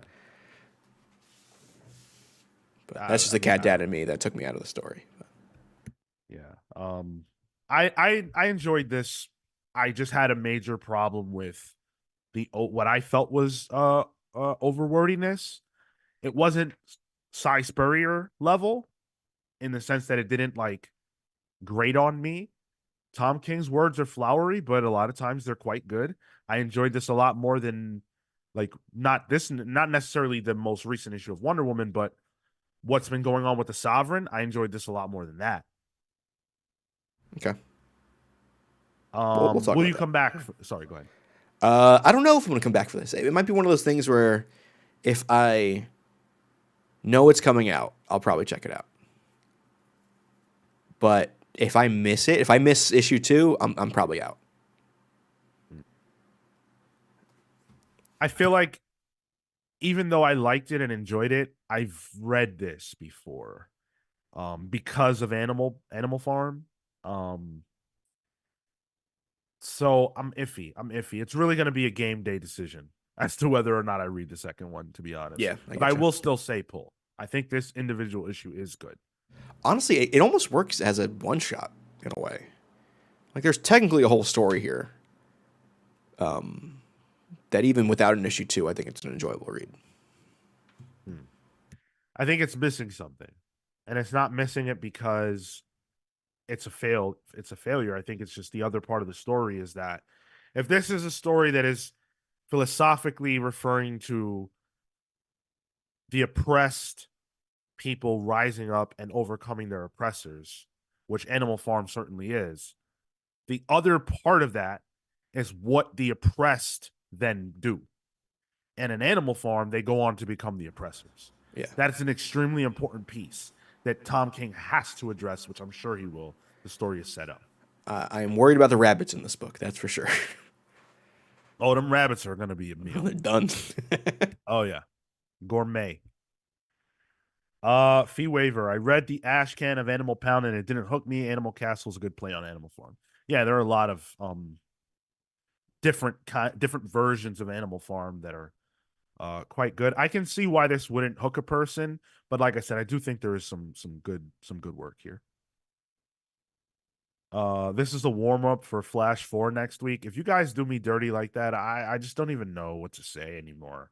But that's just the I mean, cat dad in me that took me out of the story. yeah. I enjoyed this. I just had a major problem with the what I felt was overwordiness. It wasn't Cy Spurrier level in the sense that it didn't like grate on me. Tom King's words are flowery, but a lot of times they're quite good. I enjoyed this a lot more than like not necessarily the most recent issue of Wonder Woman, but what's been going on with the Sovereign. I enjoyed this a lot more than that. Okay, we'll talk Will about you that. come back? Sorry, go ahead. I don't know if I'm gonna come back for this. It might be one of those things where if I know it's coming out, I'll probably check it out. But if I miss it, if I miss issue 2, I'm probably out. I feel like even though I liked it and enjoyed it, I've read this before because of Animal Farm. Um, so I'm iffy. I'm iffy. It's really going to be a game day decision as to whether or not I read the second one, to be honest. Yeah, I But I get you. will still say pull. I think this individual issue is good. Honestly, it almost works as a one shot in a way. Like there's technically a whole story here. That even without an issue 2, I think it's an enjoyable read. Hmm. I think it's missing something, and it's not missing it because it's a failure. I think it's just the other part of the story is that if this is a story that is philosophically referring to the oppressed people rising up and overcoming their oppressors, which Animal Farm certainly is, the other part of that is what the oppressed then do. And in Animal Farm, they go on to become the oppressors. Yeah. That's an extremely important piece that Tom King has to address, which I'm sure he will. The story is set up. I am worried about the rabbits in this book. That's for sure. Oh, them rabbits are going to be a Well, meal. they're done. Oh, yeah. Gourmet. Fee waiver. I read the Ash Can of Animal Pound and it didn't hook me. Animal Castle is a good play on Animal Farm. Yeah, there are a lot of different versions of Animal Farm that are quite good. I can see why this wouldn't hook a person, but like I said, I do think there is some good work here. This is a warm up for Flash 4 next week. If you guys do me dirty like that, I just don't even know what to say anymore.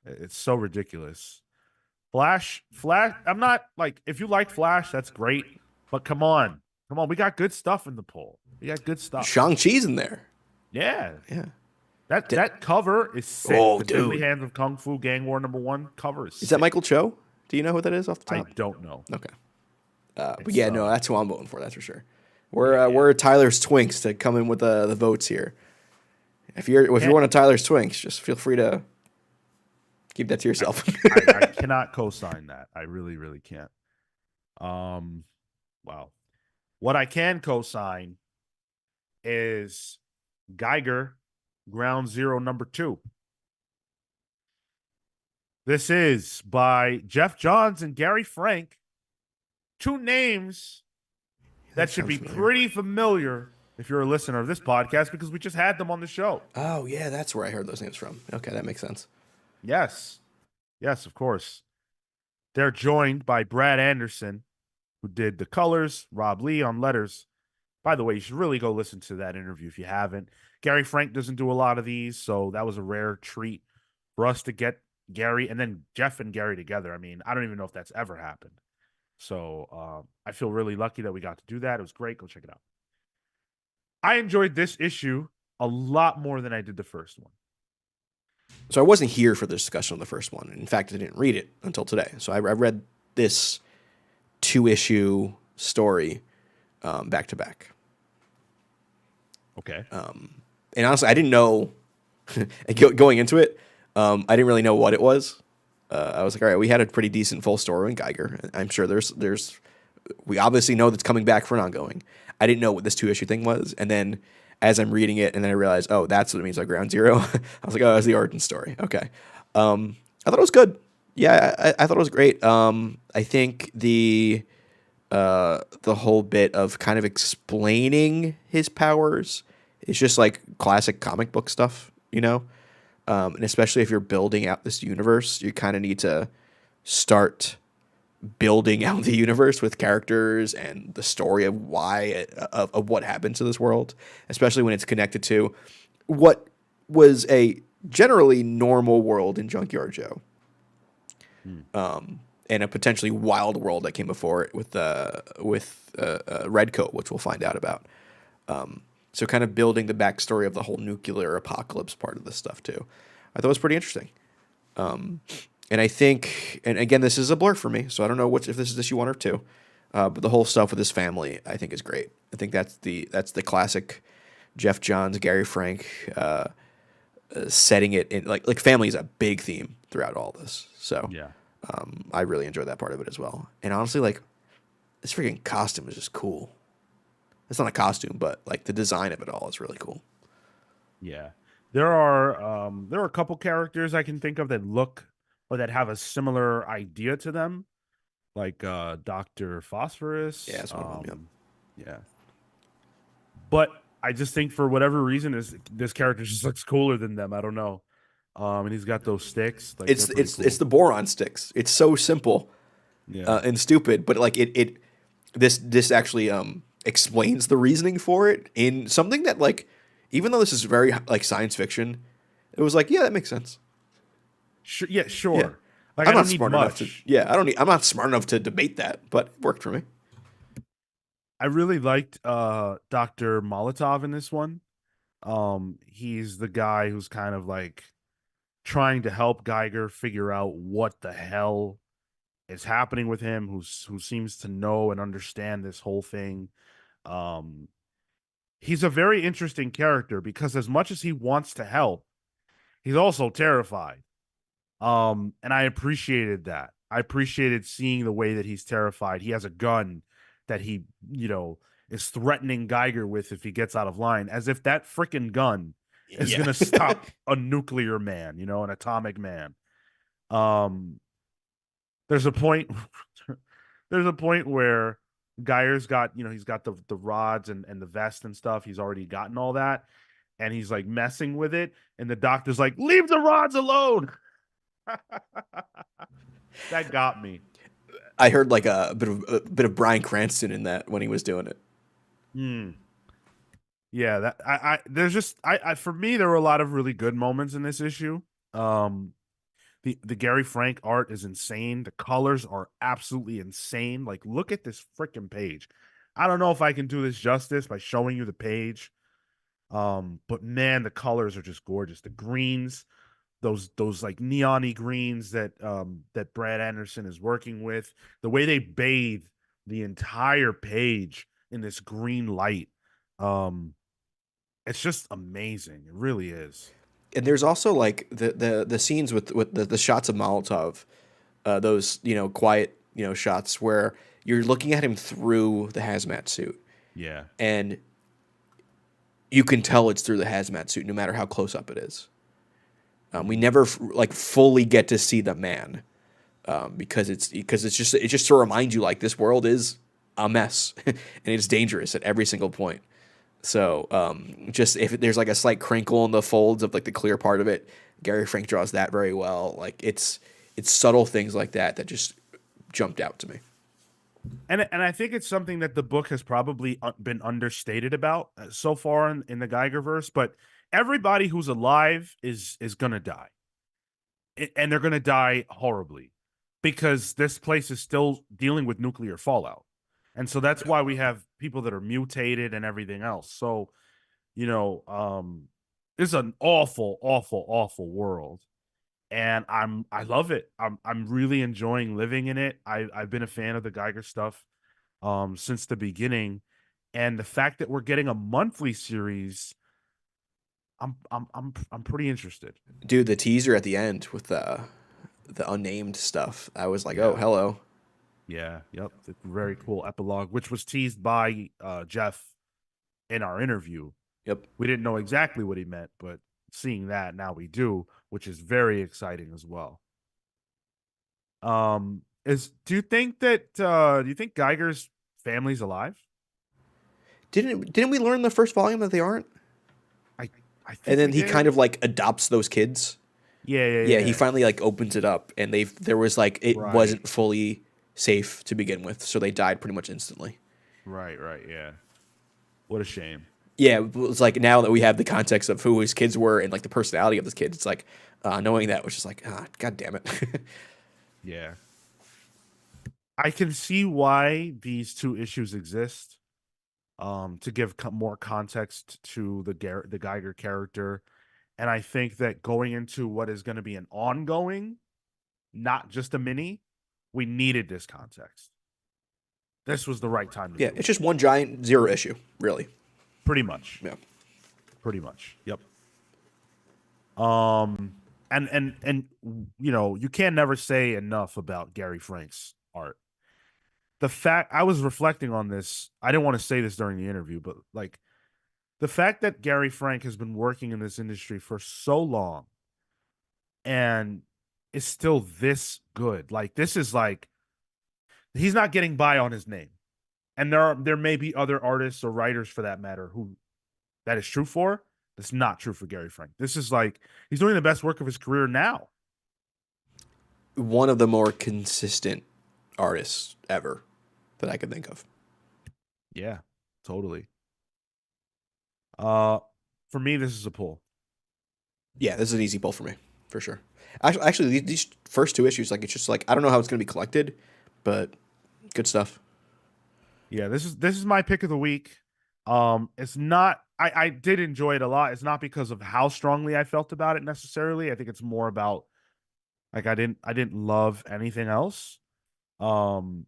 It's so ridiculous. Flash. I'm not like if you like Flash, that's great. But come on, we got good stuff in the poll. We got good stuff. Shang-Chi's in there. Yeah, Yeah. that cover is sick. Oh, The Deadly dude. Hands of Kung Fu Gang War #1 cover is Is that sick. Michael Cho? Do you know who that is off the I top? don't know. Okay. But It's yeah, no, that's who I'm voting for. That's for sure. yeah. We're Tyler's Twinks to come in with the votes here. If you're one of Tyler's Twinks, just feel free to keep that to yourself. I cannot co-sign that. I really, really can't. Wow. What I can co-sign is Geiger Ground Zero #2. This is by Jeff Johns and Gary Frank. Two names that should sounds be familiar. pretty familiar if you're a listener of this podcast because we just had them on the show. Oh yeah, that's where I heard those names from. Okay, that makes sense. Yes. Yes, of course. They're joined by Brad Anderson, who did the colors, Rob Lee on letters. By the way, you should really go listen to that interview if you haven't. Gary Frank doesn't do a lot of these, so that was a rare treat for us to get, Gary, and then Jeff and Gary together. I mean, I don't even know if that's ever happened. So I feel really lucky that we got to do that. It was great. Go check it out. I enjoyed this issue a lot more than I did the first one. So I wasn't here for the discussion on the first one. In fact, I didn't read it until today. So I read this 2-issue story back to back. Okay. And honestly, I didn't know going into it. I didn't really know what it was. I was like, all right, we had a pretty decent full story in Geiger. I'm sure we obviously know that's coming back for an ongoing. I didn't know what this 2-issue thing was, and then as I'm reading it, and then I realized, oh, that's what it means by Ground Zero. I was like, oh, that's the origin story. Okay. I thought it was good. Yeah, I thought it was great. I think the whole bit of kind of explaining his powers is just like classic comic book stuff, you know? And especially if you're building out this universe, you kind of need to start building out the universe with characters and the story of why of what happened to this world, especially when it's connected to what was a generally normal world in Junkyard Joe, and a potentially wild world that came before it with Redcoat, which we'll find out about. So kind of building the backstory of the whole nuclear apocalypse part of this stuff too. I thought it was pretty interesting. And I think, and again, this is a blur for me, so I don't know if this is issue 1 or 2. But the whole stuff with his family, I think, is great. I think that's the classic Jeff Johns, Gary Frank setting it in, like family is a big theme throughout all this. So Yeah. I really enjoyed that part of it as well. And honestly, like, this freaking costume is just cool. It's not a costume, but like the design of it all is really cool. Yeah. There are a couple characters I can think of that look or that have a similar idea to them, like Dr. Phosphorus. Yeah, that's one of them. Yeah. But I just think for whatever reason this character just looks cooler than them. I don't know. And he's got those sticks. Like It's they're pretty cool. it's the boron sticks. It's so simple Yeah. and stupid, but like this actually explains the reasoning for it in something that, like, even though this is very like science fiction, it was like, yeah, that makes sense. Sure. Yeah. Sure. Yeah. Like I'm I don't not need smart enough much. I'm not smart enough to debate that, but it worked for me. I really liked Dr. Molotov in this one. He's the guy who's kind of like trying to help Geiger figure out what the hell is happening with him, who seems to know and understand this whole thing. Um, he's a very interesting character because as much as he wants to help, he's also terrified. And I appreciated that. I appreciated seeing the way that he's terrified. He has a gun that he, is threatening Geiger with if he gets out of line, as if that freaking gun is Yeah. gonna stop a nuclear man, an atomic man. Um, there's a point there's a point where Geyer's got, he's got the rods and the vest and stuff. He's already gotten all that, and he's like messing with it, and the doctor's like, leave the rods alone. That got me. I heard like a bit of Bryan Cranston in that when he was doing it. Yeah, that there's just I for me there were a lot of really good moments in this issue. The Gary Frank art is insane. The colors are absolutely insane. Like, look at this freaking page. I don't know if I can do this justice by showing you the page. But man, the colors are just gorgeous. The greens, those like neon-y greens that Brad Anderson is working with, the way they bathe the entire page in this green light. It's just amazing. It really is. And there's also like the scenes with the shots of Molotov, those quiet shots where you're looking at him through the hazmat suit, Yeah. and you can tell it's through the hazmat suit no matter how close up it is. We never like fully get to see the man, because it's just to remind you like this world is a mess and it's dangerous at every single point. So just if there's like a slight crinkle in the folds of like the clear part of it, Gary Frank draws that very well. Like it's subtle things like that just jumped out to me. And I think it's something that the book has probably been understated about so far in the Geigerverse, but everybody who's alive is gonna die. and they're going to die horribly because this place is still dealing with nuclear fallout. And so that's why we have people that are mutated and everything else. So, you know, it's an awful, awful, awful world. And I love it. I'm really enjoying living in it. I've been a fan of the Geiger stuff since the beginning. And the fact that we're getting a monthly series, I'm pretty interested. Dude, the teaser at the end with the unnamed stuff, I was like, oh, Yeah. hello. Yeah, yep. It's a very cool epilogue, which was teased by Jeff in our interview. Yep. We didn't know exactly what he meant, but seeing that now we do, which is very exciting as well. Is do you think Geiger's family's alive? Didn't we learn in the first volume that they aren't? I I And think then we he kind did. of like adopts those kids. Yeah, yeah, Yeah, he yeah. finally like opens it up, and there was like it Right. wasn't fully safe to begin with, so they died pretty much instantly. Right, right, yeah. What a shame. Yeah, it was like now that we have the context of who his kids were and like the personality of his kids, it's like knowing that was just like, god damn it. Yeah. I can see why these two issues exist. To give more context to the Geiger character, and I think that going into what is going to be an ongoing, not just a mini, we needed this context. This was the right time to Yeah, do it's it. just one giant zero issue, really. Pretty much. Yeah. Pretty much. Yep. Um and you know, you can never say enough about Gary Frank's art. The fact I was reflecting on this, I didn't want to say this during the interview, but like the fact that Gary Frank has been working in this industry for so long and is still this good. Like this is like he's not getting by on his name. And there may be other artists or writers for that matter who that is true for. That's not true for Gary Frank. This is like he's doing the best work of his career now. One of the more consistent artists ever that I could think of. Yeah, totally. Uh for me, this is a pull. Yeah, this is an easy pull for me, for sure. Actually, these first two issues, like it's just like I don't know how it's going to be collected, but good stuff. Yeah, this is my pick of the week. It's not I did enjoy it a lot. It's not because of how strongly I felt about it necessarily. I think it's more about like I didn't love anything else. Um,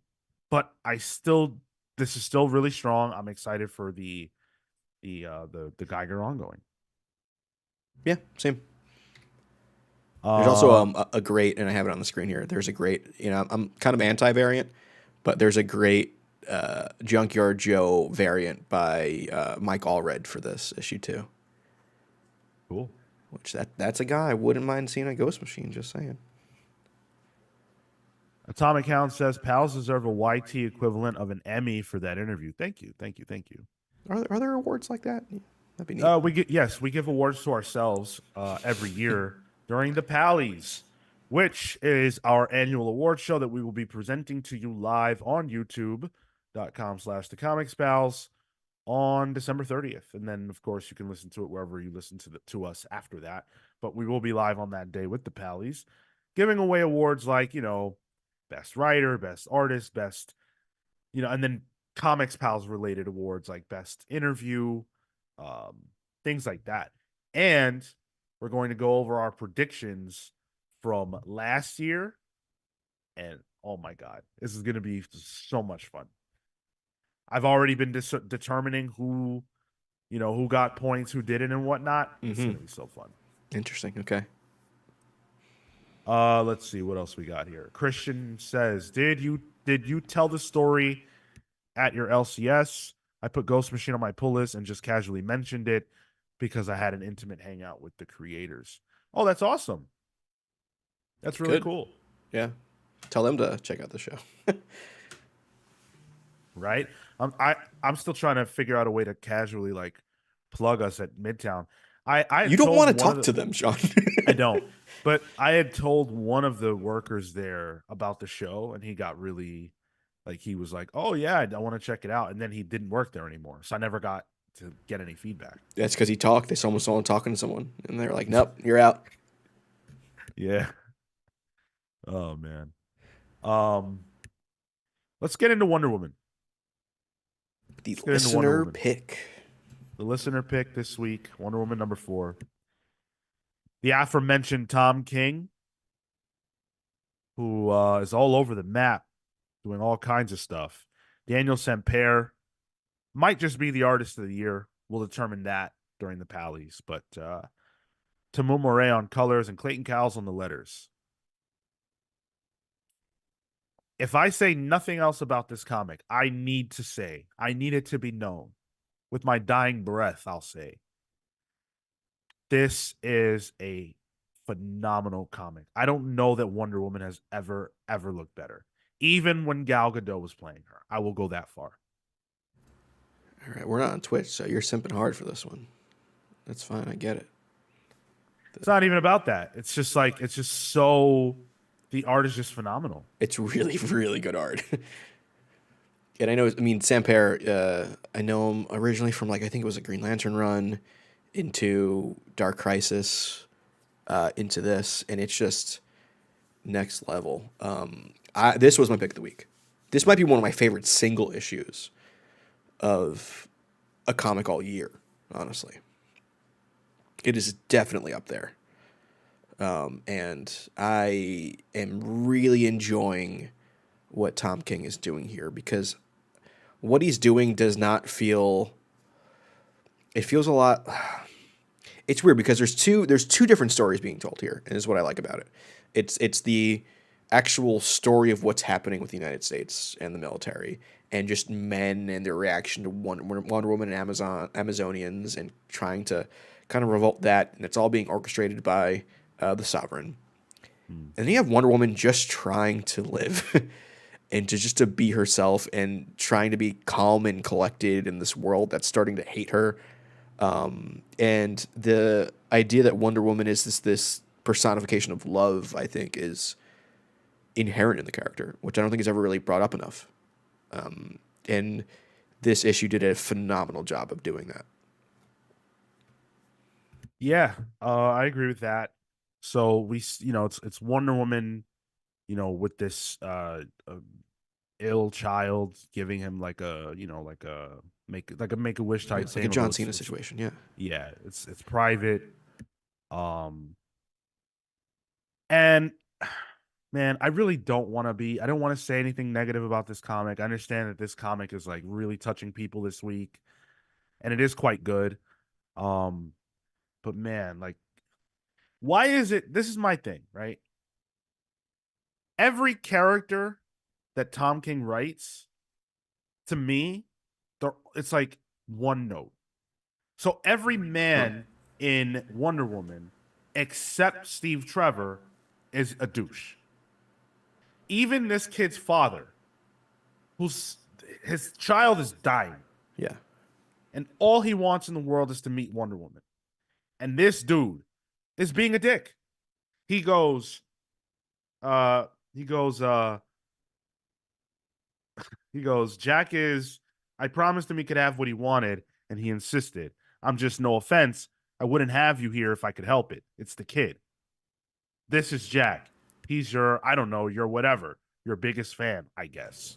but I still this is still really strong. I'm excited for the Geiger ongoing. Yeah, same. There's also Uh a great, and I have it on the screen here. There's a great, I'm kind of anti-variant, but there's a great Junkyard Joe variant by Mike Allred for this issue too. cool. Which that's a guy I wouldn't mind seeing a Ghost Machine. Just saying. Atomic Hound says pals deserve a YT equivalent of an Emmy for that interview. Thank you, thank you, thank you. Are there awards like that? Yeah, that'd be neat. We get yes, we give awards to ourselves every year during the Pallies, which is our annual award show that we will be presenting to you live on YouTube.com/the Comics Pals on December 30th. And then of course you can listen to it wherever you listen to us after that. But we will be live on that day with the Pallies, giving away awards like, you know, best writer, best artist, best, you know, and then Comics Pals related awards like best interview, um, things like that. And we're going to go over our predictions from last year. And oh my God, this is going to be so much fun. I've already been determining who, you know, who got points, who didn't, and whatnot. It's Mm-hmm. going to be so fun. Interesting. Okay. Let's see what else we got here. Christian says, did you tell the story at your LCS? I put Ghost Machine on my pull list and just casually mentioned it because I had an intimate hangout with the creators. Oh, that's awesome. That's really Good. cool. Yeah. Tell them to check out the show. Right? I'm still trying to figure out a way to casually like plug us at Midtown. I You had don't told want to one of talk the to them, Sean. I don't. But I had told one of the workers there about the show, and he got really like he was like, "Oh yeah, I want to check it out," and then he didn't work there anymore, so I never got to get any feedback. That's because he talked. They saw someone talking to someone, and they're like, "Nope, you're out." Yeah. Oh man. Um, let's get into Wonder Woman. The Let's get into Wonder listener Woman. pick. The listener pick this week, Wonder Woman #4. The aforementioned Tom King, who is all over the map, doing all kinds of stuff. Daniel Semper might just be the artist of the year. We'll determine that during the Pallies. But Tamu Moret on colors and Clayton Cowles on the letters. If I say nothing else about this comic, I need it to be known. With my dying breath, I'll say this is a phenomenal comic. I don't know that Wonder Woman has ever looked better. Even when Gal Gadot was playing her, I will go that far. All right, we're not on Twitch, so you're simping hard for this one. That's fine. I get it. It's not even about that. It's just like it's just so the art is just phenomenal. It's really, really good art. And I know, I mean, Samper, I know him originally from, like, I think it was a Green Lantern run into Dark Crisis, into this, and it's just next level. This was my pick of the week. This might be one of my favorite single issues of a comic all year, honestly. It is definitely up there. And I am really enjoying what Tom King is doing here because what he's doing does not feel. It feels a lot. It's weird because there's two different stories being told here, and is what I like about it. It's the actual story of what's happening with the United States and the military, and just men and their reaction to Wonder Woman and Amazonians, and trying to kind of revolt that, and it's all being orchestrated by the Sovereign. Hmm. And then you have Wonder Woman just trying to live and to be herself and trying to be calm and collected in this world that's starting to hate her. And the idea that Wonder Woman is this personification of love, I think, is inherent in the character, which I don't think is ever really brought up enough. And this issue did a phenomenal job of doing that. Yeah, I agree with that. So it's Wonder Woman, with this ill child giving him like a make a wish type Like a thing, although John Cena it's situation, yeah. yeah, it's private. Um, and man, I don't want to say anything negative about this comic. I understand that this comic is like really touching people this week, and it is quite good. Um, but man, like, why is it? This is my thing, right? Every character that Tom King writes, to me, it's like one note. So every Huh. man in Wonder Woman, except Steve Trevor, is a douche. Even this kid's father, who's his child is dying, Yeah. and all he wants in the world is to meet Wonder Woman. And this dude is being a dick. He goes, uh, he goes, uh, he goes, Jack is, I promised him he could have what he wanted, and he insisted. I'm just no offense. I wouldn't have you here if I could help it. It's the kid. This is Jack. He's your, I don't know, your whatever, your biggest fan, I guess.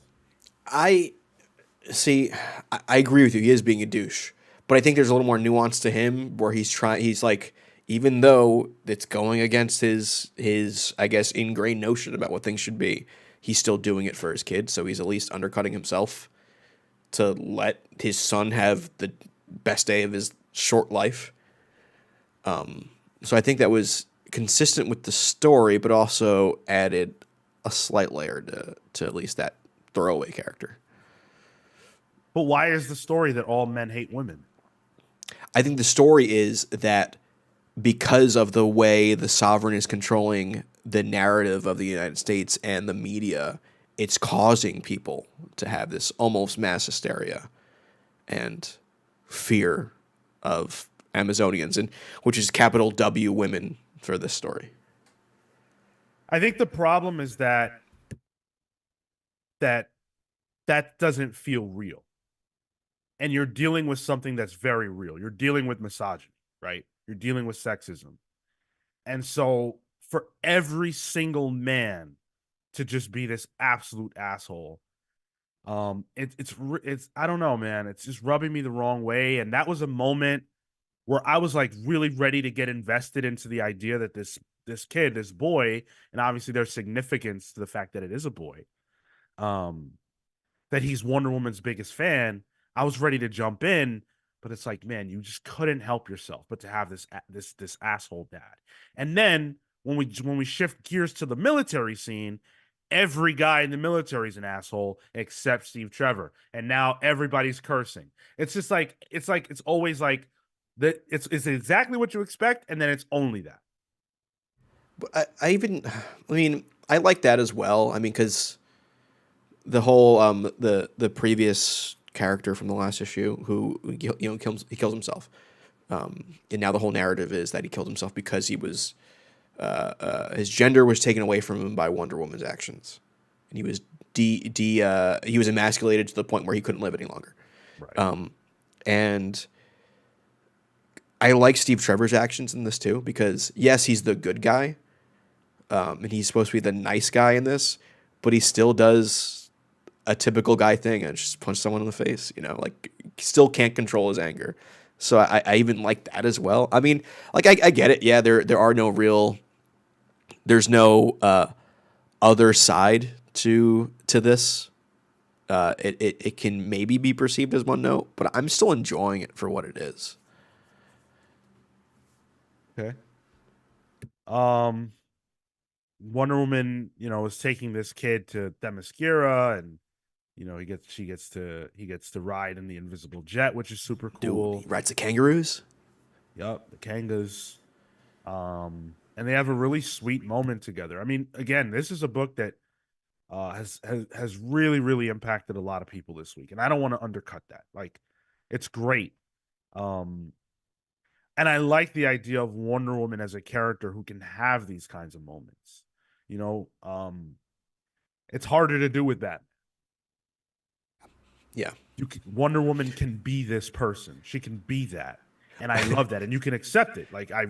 I see. I agree with you. He is being a douche, but I think there's a little more nuance to him where he's trying. He's like, even though it's going against his I guess ingrained notion about what things should be, he's still doing it for his kid. So he's at least undercutting himself to let his son have the best day of his short life. So I think that was consistent with the story, but also added a slight layer to at least that throwaway character. But why is the story that all men hate women? I think the story is that because of the way the sovereign is controlling the narrative of the United States and the media, it's causing people to have this almost mass hysteria and fear of Amazonians, and which is capital W women for this story. I think the problem is that that doesn't feel real. And you're dealing with something that's very real. You're dealing with misogyny, right? You're dealing with sexism. And so for every single man to just be this absolute asshole. It's I don't know, man. It's just rubbing me the wrong way. And that was a moment where I was like really ready to get invested into the idea that this kid, this boy, and obviously there's significance to the fact that it is a boy, um, that he's Wonder Woman's biggest fan. I was ready to jump in, but it's like, man, you just couldn't help yourself but to have this asshole dad. And then when we shift gears to the military scene, every guy in the military is an asshole except Steve Trevor, and now everybody's cursing. It's just like it's always like that. It's exactly what you expect, and then it's only that. But I even, I mean, I like that as well. I mean, because the whole the previous character from the last issue who kills himself, and now the whole narrative is that he killed himself because he was his gender was taken away from him by Wonder Woman's actions, and he was he was emasculated to the point where he couldn't live any longer. Right. And I like Steve Trevor's actions in this too, because yes, he's the good guy, and he's supposed to be the nice guy in this, but he still does a typical guy thing and just punch someone in the face. Like still can't control his anger. So I even like that as well. I mean, like I get it. Yeah, there are no real, there's no other side to this. It can maybe be perceived as one note, but I'm still enjoying it for what it is. Okay. Um, Wonder Woman, is taking this kid to Themyscira, and he gets to ride in the invisible jet, which is super Dude, cool. he rides the kangaroos. Yup, the Kangas. And they have a really sweet moment together. I mean, again, this is a book that has really really impacted a lot of people this week, and I don't want to undercut that. Like, it's great. Um, and I like the idea of Wonder Woman as a character who can have these kinds of moments. It's harder to do with that. Yeah. Wonder Woman can be this person. She can be that, and I love that. And you can accept it. Like I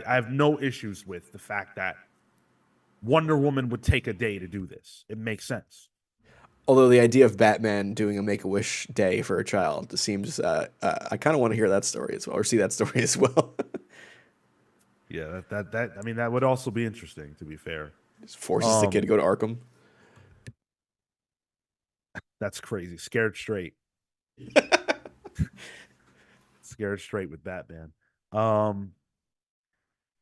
have no issues with the fact that Wonder Woman would take a day to do this. It makes sense. Although the idea of Batman doing a Make a Wish day for a child seems, I kind of want to hear that story as well, or see that story as well. Yeah, that I mean that would also be interesting. To be fair, Just forces the kid to go to Arkham. that's crazy. Scared straight. Scared straight with Batman. Um,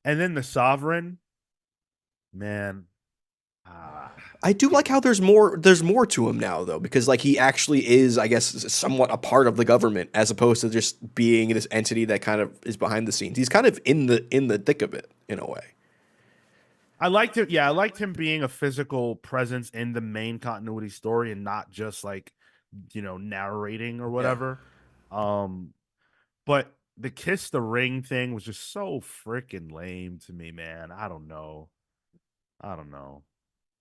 and then the Sovereign, man. Ah, I do like how there's more. There's more to him now, though, because like he actually is, I guess, somewhat a part of the government, as opposed to just being this entity that kind of is behind the scenes. He's kind of in the thick of it in a way. I liked it. Yeah, I liked him being a physical presence in the main continuity story and not just like, narrating or Yeah. whatever. Um, but the kiss the ring thing was just so freaking lame to me, man. I don't know. I don't know.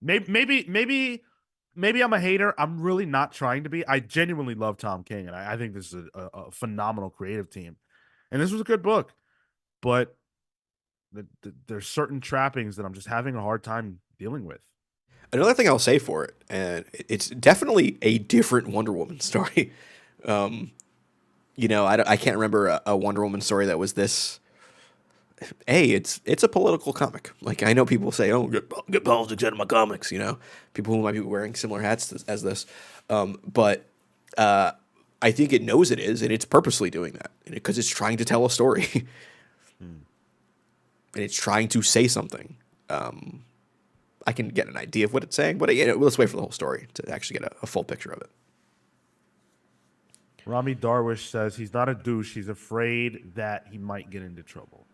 Maybe I'm a hater. I'm really not trying to be. I genuinely love Tom King, and I think this is a phenomenal creative team. And this was a good book, but there's certain trappings that I'm just having a hard time dealing with. Another thing I'll say for it, and it's definitely a different Wonder Woman story. Um, I can't remember a Wonder Woman story that was this. Hey, it's a political comic. Like I know people say, "Oh, get politics out of my comics." People who might be wearing similar hats as this, but I think it knows it is, and it's purposely doing that because it's trying to tell a story, Hmm. and it's trying to say something. I can get an idea of what it's saying, but let's wait for the whole story to actually get a full picture of it. Rami Darwish says he's not a douche. He's afraid that he might get into trouble.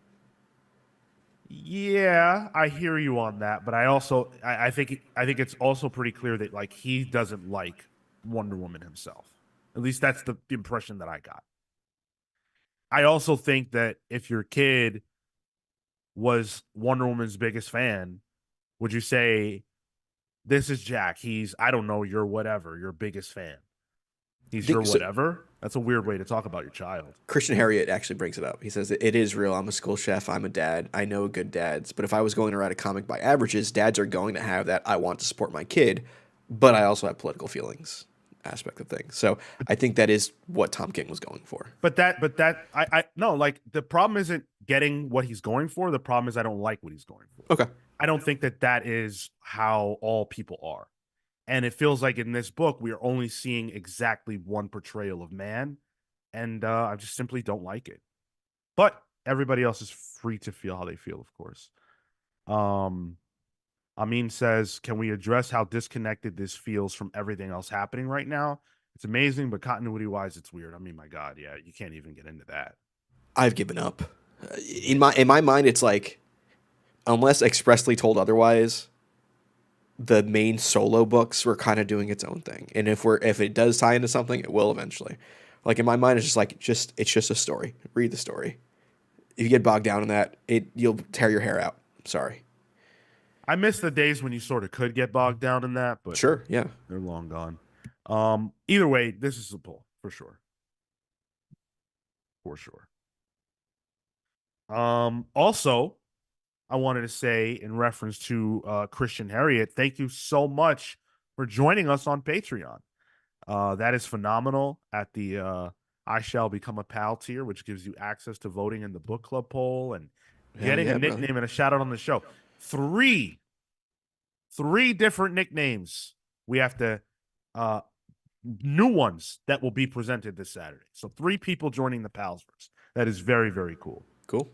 Yeah, I hear you on that, but I think it's also pretty clear that like he doesn't like Wonder Woman himself. At least that's the impression that I got. I also think that if your kid was Wonder Woman's biggest fan, would you say this is Jack? He's I don't know, you're whatever, your biggest fan. He's your whatever. That's a weird way to talk about your child. Christian Harriet actually brings it up. He says it is real. I'm a school chef. I'm a dad. I know good dads. But if I was going to write a comic by averages, dads are going to have that I want to support my kid, but I also have political feelings aspect of things. So I think that is what Tom King was going for. I no, like the problem isn't getting what he's going for. The problem is I don't like what he's going for. Okay. I don't think that that is how all people are. And it feels like in this book, we are only seeing exactly one portrayal of man. And I just simply don't like it. But everybody else is free to feel how they feel, of course. Amin says, can we address how disconnected this feels from everything else happening right now? It's amazing, but continuity wise, it's weird. I mean, my God, yeah, you can't even get into that. I've given up. In my mind, it's like, unless expressly told otherwise, the main solo books were kind of doing its own thing. And if it does tie into something, it will eventually. Like in my mind, it's just like it's just a story. Read the story. If you get bogged down in that, you'll tear your hair out. Sorry. I miss the days when you sort of could get bogged down in that, but Sure, yeah. they're long gone. Either way, this is a pull for sure. For sure. Also, I wanted to say in reference to Christian Harriet, thank you so much for joining us on Patreon. That is phenomenal at the I Shall Become a Pal tier, which gives you access to voting in the book club poll and getting a nickname brother. and a shout out on the show. Three different nicknames. We have to new ones that will be presented this Saturday. So 3 people joining the Palsverse. That is very, very cool. Cool.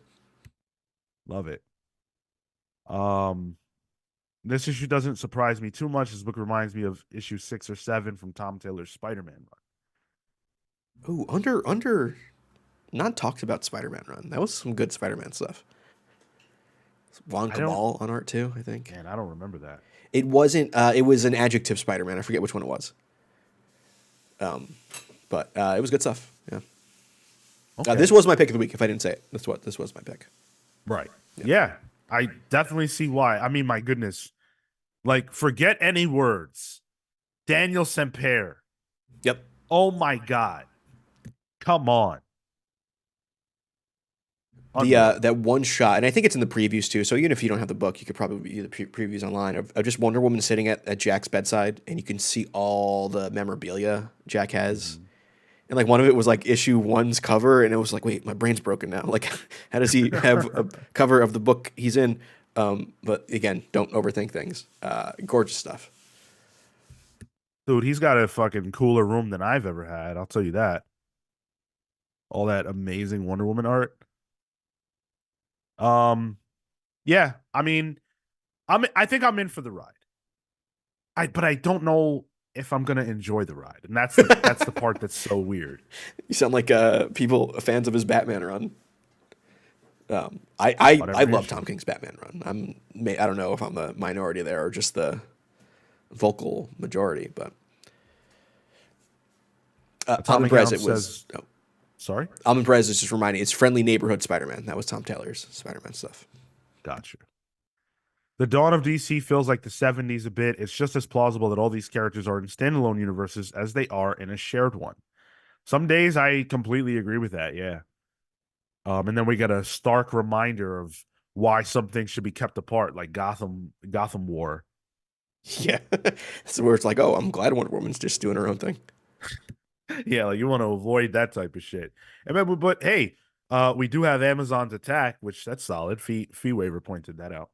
Love it. This issue doesn't surprise me too much. This book reminds me of issue 6 or 7 from Tom Taylor's Spider-Man run. Ooh, under not talked about Spider-Man run. That was some good Spider-Man stuff. Juan Cabal on art too, I think. Man, I don't remember that. It wasn't. It was an adjective Spider-Man. I forget which one it was. But it was good stuff. Yeah. Okay. This was my pick of the week. If I didn't say it, this was my pick. Right. Yeah. I definitely see why. I mean, my goodness. Like, forget any words. Daniel Semper. Yep. Oh my God. Come on. The that one shot, and I think it's in the previews too. So even if you don't have the book, you could probably view the previews online of just Wonder Woman sitting at Jack's bedside, and you can see all the memorabilia Jack has. And like one of it was like issue 1's cover, and it was like, wait, my brain's broken now. Like, how does he have a cover of the book he's in? But again, don't overthink things. Gorgeous stuff. Dude, he's got a fucking cooler room than I've ever had. I'll tell you that. All that amazing Wonder Woman art. Yeah, I mean, I think I'm in for the ride. But I don't know if I'm gonna enjoy the ride, and that's the part that's so weird. You sound like fans of his Batman run. I love Tom King's Batman run. I don't know if I'm a minority there or just the vocal majority, but Alvin Perez was. Sorry? Alvin Perez is just reminding it's Friendly Neighborhood Spider-Man. That was Tom Taylor's Spider-Man stuff. Gotcha. The dawn of DC feels like the 70s a bit. It's just as plausible that all these characters are in standalone universes as they are in a shared one. Some days I completely agree with that, yeah. And then we get a stark reminder of why some things should be kept apart, like Gotham War. Yeah. That's where it's like, oh, I'm glad Wonder Woman's just doing her own thing. Yeah, like you want to avoid that type of shit. But hey, we do have Amazon's Attack, which that's solid. Fee Waiver pointed that out.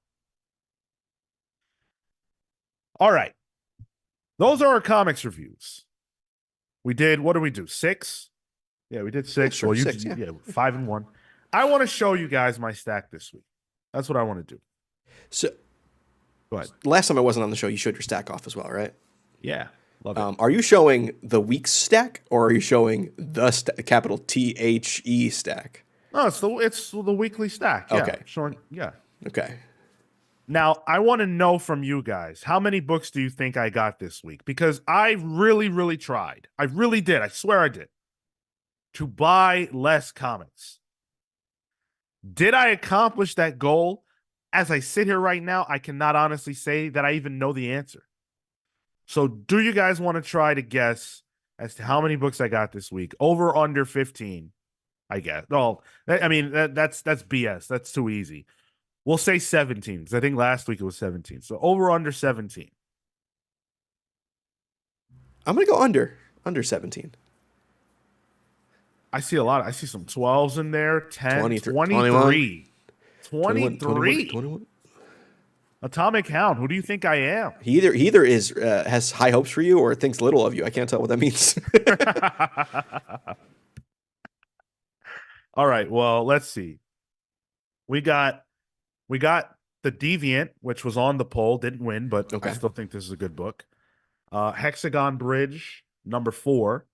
All right. Those are our comics reviews. We did, what did we do? 6? Yeah, we did 6. Yeah, sure, well, 6, yeah. 5 and 1. I want to show you guys my stack this week. That's what I want to do. So, go ahead. Last time I wasn't on the show, you showed your stack off as well, right? Yeah. Love it. Are you showing the week's stack, or are you showing the capital THE stack? No, it's the weekly stack. Yeah. Okay. Showing, yeah. Okay. Now, I want to know from you guys, how many books do you think I got this week? Because I really, really tried. I really did. I swear I did. To buy less comics. Did I accomplish that goal? As I sit here right now, I cannot honestly say that I even know the answer. So do you guys want to try to guess as to how many books I got this week. Over under 15, I guess. No, I mean that's BS. That's too easy. We'll say 17 because I think last week it was 17. So over under 17. I'm gonna go under 17. I see a lot. I see some 12s in there, 10, 23, 21, 23. 21, 21, 23. 21. Atomic Hound, who do you think I am? He either is has high hopes for you or thinks little of you. I can't tell what that means. All right, well, let's see. We got we got The Deviant, which was on the poll, didn't win, but I Okay. still think this is a good book. Hexagon Bridge, number 4.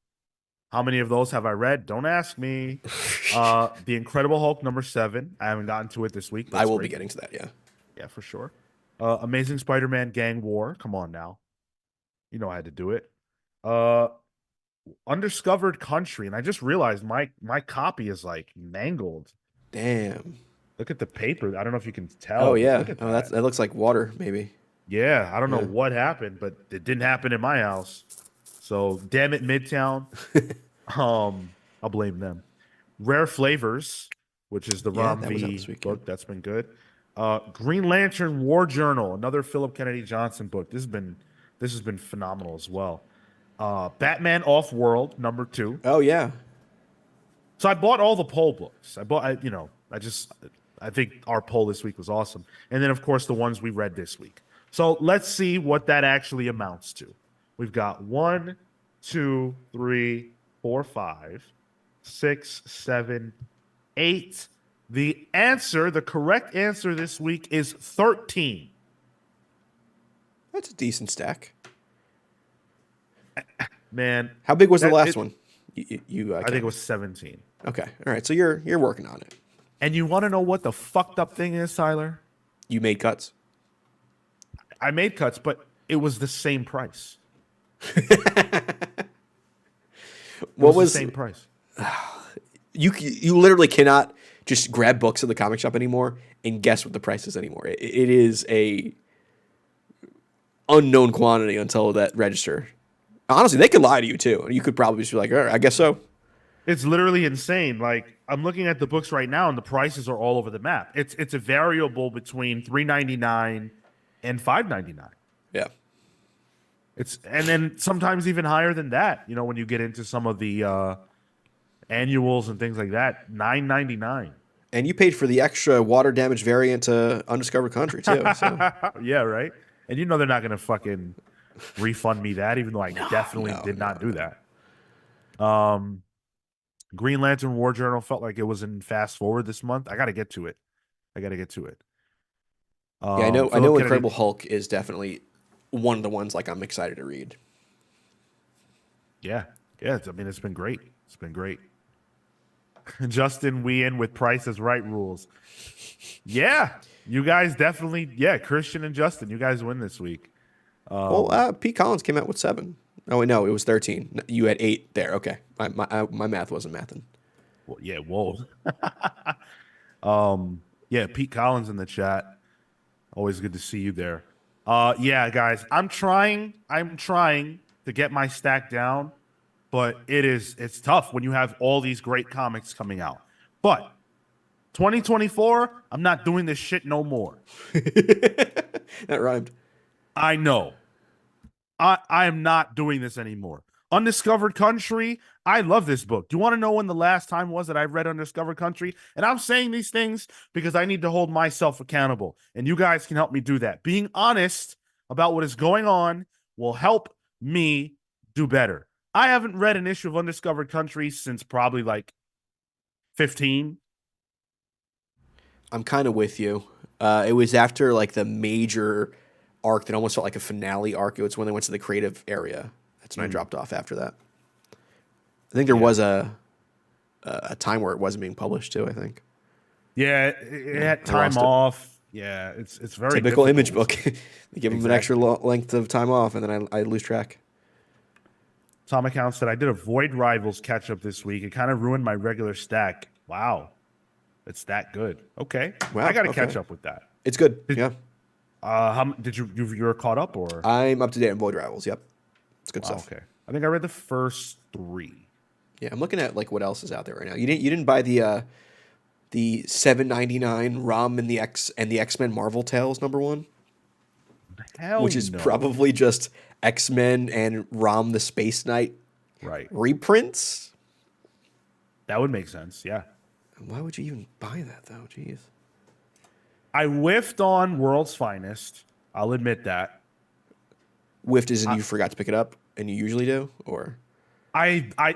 How many of those have I read? Don't ask me. The Incredible Hulk, number 7. I haven't gotten to it this week. I That's will great. be getting to that. Yeah. Yeah, for sure. Amazing Spider-Man Gang War. Come on now. You know I had to do it. Uh Undiscovered Country, and I just realized my copy is like mangled. Damn. Look at the paper. I don't know if you can Oh tell, but yeah. look at Oh, that. that looks like water. Maybe. Yeah, I don't know Yeah. what happened, but it didn't happen in my house. So damn it, Midtown. I'll blame them. Rare Flavors, which is the Yeah, Rom that was out this V week. book. That's been good. Green Lantern War Journal, another Philip Kennedy Johnson book. This has been phenomenal as well. Batman Off World, number 2. Oh yeah. So I bought all the poll books. I think our poll this week was awesome. And then of course the ones we read this week. So let's see what that actually amounts to. We've got 1, 2, 3, 4, 5, 6, 7, 8. The correct answer this week is 13. That's a decent stack. Man, How big was the last one? I think it was 17. Okay. All right. So you're working on it. And you want to know what the fucked up thing is, Tyler? You made cuts. I made cuts, but it was the same price. What was the same price? you literally cannot just grab books at the comic shop anymore and guess what the price is anymore. It is a unknown quantity until that register. Honestly, they could lie to you too. You could probably just be like, all right, I guess so. It's literally insane. Like I'm looking at the books right now, and the prices are all over the map. It's a variable between $3.99 and $5.99. Yeah. And then sometimes even higher than that. You know, when you get into some of the annuals and things like that, $9.99. And you paid for the extra water damage variant to Undiscovered Country too. So. Yeah, right. And you know they're not gonna fucking refund me that, even though I definitely did not do that. Green Lantern War Journal felt like it was in fast forward this month. I got to get to it. Yeah, I know. Philip Kennedy, Incredible Hulk is definitely one of the ones like I'm excited to read. Yeah. I mean, it's been great. Justin Wien with Price is Right rules. Yeah, you guys definitely. Yeah, Christian and Justin, you guys win this week. Pete Collins came out with 7. Oh wait, no, it was 13. You had 8 there. Okay, my math wasn't mathing. Well, yeah, whoa. Yeah, Pete Collins in the chat. Always good to see you there. Yeah, guys, I'm trying to get my stack down, but it's tough when you have all these great comics coming out. But 2024, I'm not doing this shit no more. That rhymed. I know. I am not doing this anymore. Undiscovered Country. I love this book. Do you want to know when the last time was that I read Undiscovered Country? And I'm saying these things because I need to hold myself accountable. And you guys can help me do that. Being honest about what is going on will help me do better. I haven't read an issue of Undiscovered Country since probably like 15. I'm kind of with you. It was after like the major arc that almost felt like a finale arc. It was when they went to the creative area. That's when I dropped off after that. I think there was a time where it wasn't being published too. I think. Yeah, it had time off. Yeah, it's very typical difficult. Image book. They give them an extra length of time off, and then I lose track. Tom Account said I did a Void Rivals catch up this week. It kind of ruined my regular stack. Wow, it's that good. Okay, Wow, I got to catch up with that. It's good. Yeah. How did you're caught up or? I'm up to date on Void Rivals. Yep. It's good stuff. Okay. I think I read the first three. Yeah, I'm looking at like what else is out there right now. You didn't buy the 7.99 ROM and the X-Men Marvel Tales #1, Hell which is no. probably just X-Men and ROM the Space Knight Right. reprints. That would make sense. Yeah. Why would you even buy that though? Jeez. I whiffed on World's Finest. I'll admit that. Whiffed as in I, you forgot to pick it up, and you usually do, or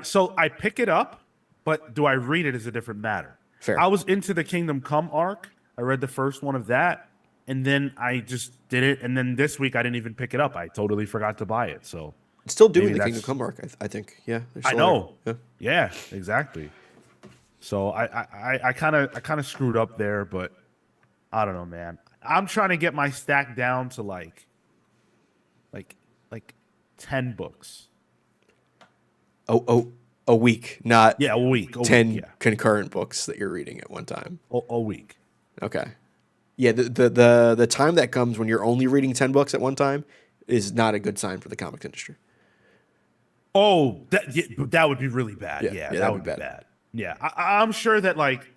so I pick it up, but do I read it is a different matter. fair. I was into the Kingdom Come arc. I read the first one of that, and then I just did it. And then this week I didn't even pick it up. I totally forgot to buy it. So It's still doing maybe the Kingdom that's Come arc. I think. Yeah, they're I still there. know. Yeah. Yeah, exactly. So I kind of screwed up there, but I don't know, man. I'm trying to get my stack down to like like 10 books. A week, not Yeah, a week, 10 yeah. concurrent books that you're reading at one time. A week. Okay. Yeah, the time that comes when you're only reading 10 books at one time is not a good sign for the comics industry. Oh, that would be really bad. Yeah, Yeah, yeah, that that'd would be be bad. bad. Yeah, I'm sure that like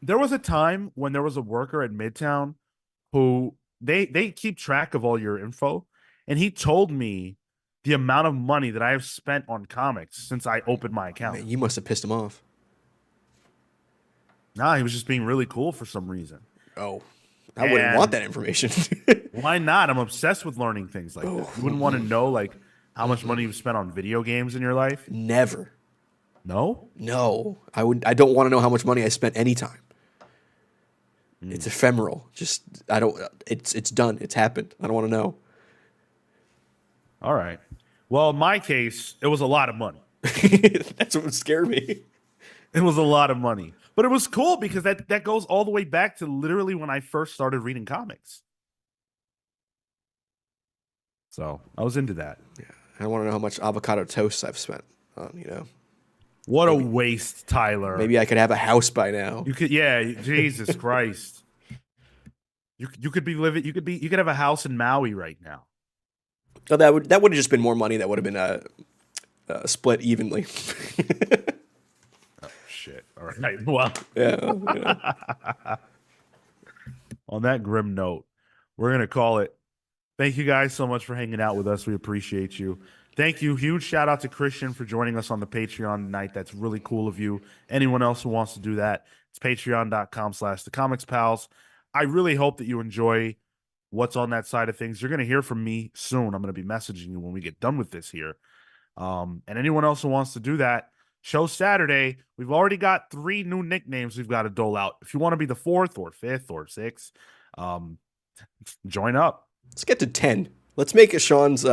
there was a time when there was a worker at Midtown who they keep track of all your info, and he told me the amount of money that I have spent on comics since I opened my account. Man, you must have pissed him off. Nah, he was just being really cool for some reason. Oh, I wouldn't want And that information. why not? I'm obsessed with learning things like that. You wouldn't want to know like how much money you've spent on video games in your life? Never. No? No, I would. I don't want to know how much money I spent anytime. It's ephemeral. Just I don't. It's done. It's happened. I don't want to know. All right. Well, in my case, it was a lot of money. That's what would scare me. It was a lot of money. But it was cool because that goes all the way back to literally when I first started reading comics. So I was into that. I want to know how much avocado toast I've spent on. What a Maybe waste, Tyler. maybe I could have a house by now. You could, yeah, Jesus Christ. You could be living, you could have a house in Maui right now. Oh, that would have just been more money. That would have been split evenly. Shit. All right. Well, Yeah. on that grim note, we're going to call it. Thank you guys so much for hanging out with us. We appreciate you. Thank you. Huge shout out to Christian for joining us on the Patreon tonight. That's really cool of you. Anyone else who wants to do that, it's patreon.com/thecomicspals. I really hope that you enjoy what's on that side of things. You're going to hear from me soon. I'm going to be messaging you when we get done with this here. And anyone else who wants to do that, show Saturday. We've already got 3 new nicknames we've got to dole out. If you want to be the 4th or 5th or 6th, join up. Let's get to 10. Let's make a Sean's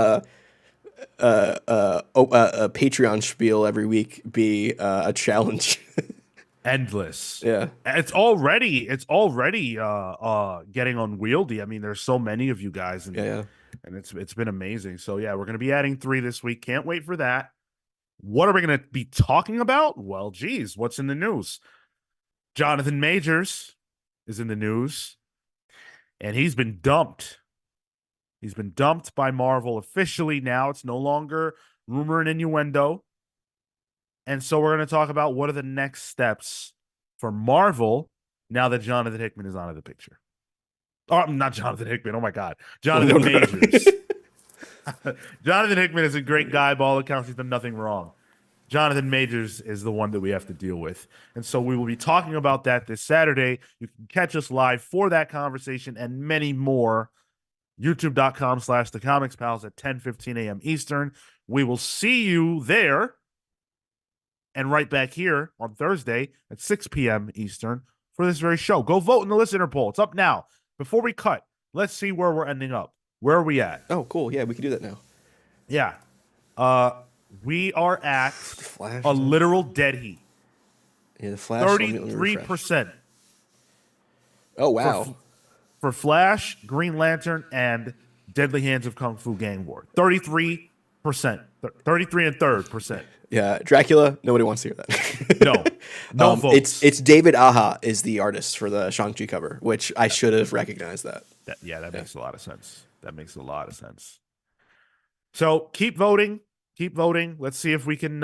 Patreon spiel every week be a challenge. Endless. Yeah. It's already getting unwieldy. I mean, there's so many of you guys, and Yeah. and it's been amazing. So yeah, we're gonna be adding 3 this week. Can't wait for that. What are we gonna be talking about? Well, geez, what's in the news? Jonathan Majors is in the news, and he's been dumped. He's been dumped by Marvel officially now. It's no longer rumor and innuendo. And so we're going to talk about what are the next steps for Marvel now that Jonathan Hickman is out of the picture. Oh, not Jonathan Hickman. Oh, my God. Jonathan Majors. Jonathan Hickman is a great guy. By all accounts, he's done nothing wrong. Jonathan Majors is the one that we have to deal with. And so we will be talking about that this Saturday. You can catch us live for that conversation and many more. YouTube.com/thecomicspals at 10:15 a.m. Eastern. We will see you there and right back here on Thursday at 6 p.m. Eastern for this very show. Go vote in the listener poll. It's up now. Before we cut, let's see where we're ending up. Where are we at? Oh, cool. Yeah, we can do that now. Yeah. We are at Flash. a literal dead heat. Yeah, the Flash. Let me refresh. 33% Oh, wow. for Flash, Green Lantern, and Deadly Hands of Kung Fu Gang War. 33%. 33 and third percent. Yeah, Dracula. Nobody wants to hear that. No votes. It's David Aja is the artist for the Shang-Chi cover, which I should have recognized that. That makes a lot of sense. That makes a lot of sense. So keep voting. Keep voting. Let's see if we can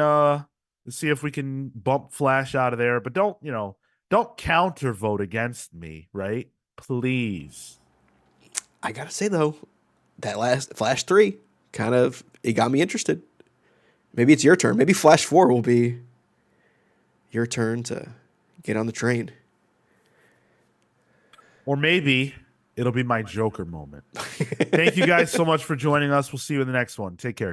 bump Flash out of there. But don't counter vote against me, right? Please. I gotta say though, that last Flash 3 kind of it got me interested. Maybe it's your turn. Maybe Flash 4 will be your turn to get on the train. Or maybe it'll be my Joker moment. Thank you guys so much for joining us. We'll see you in the next one. Take care, guys.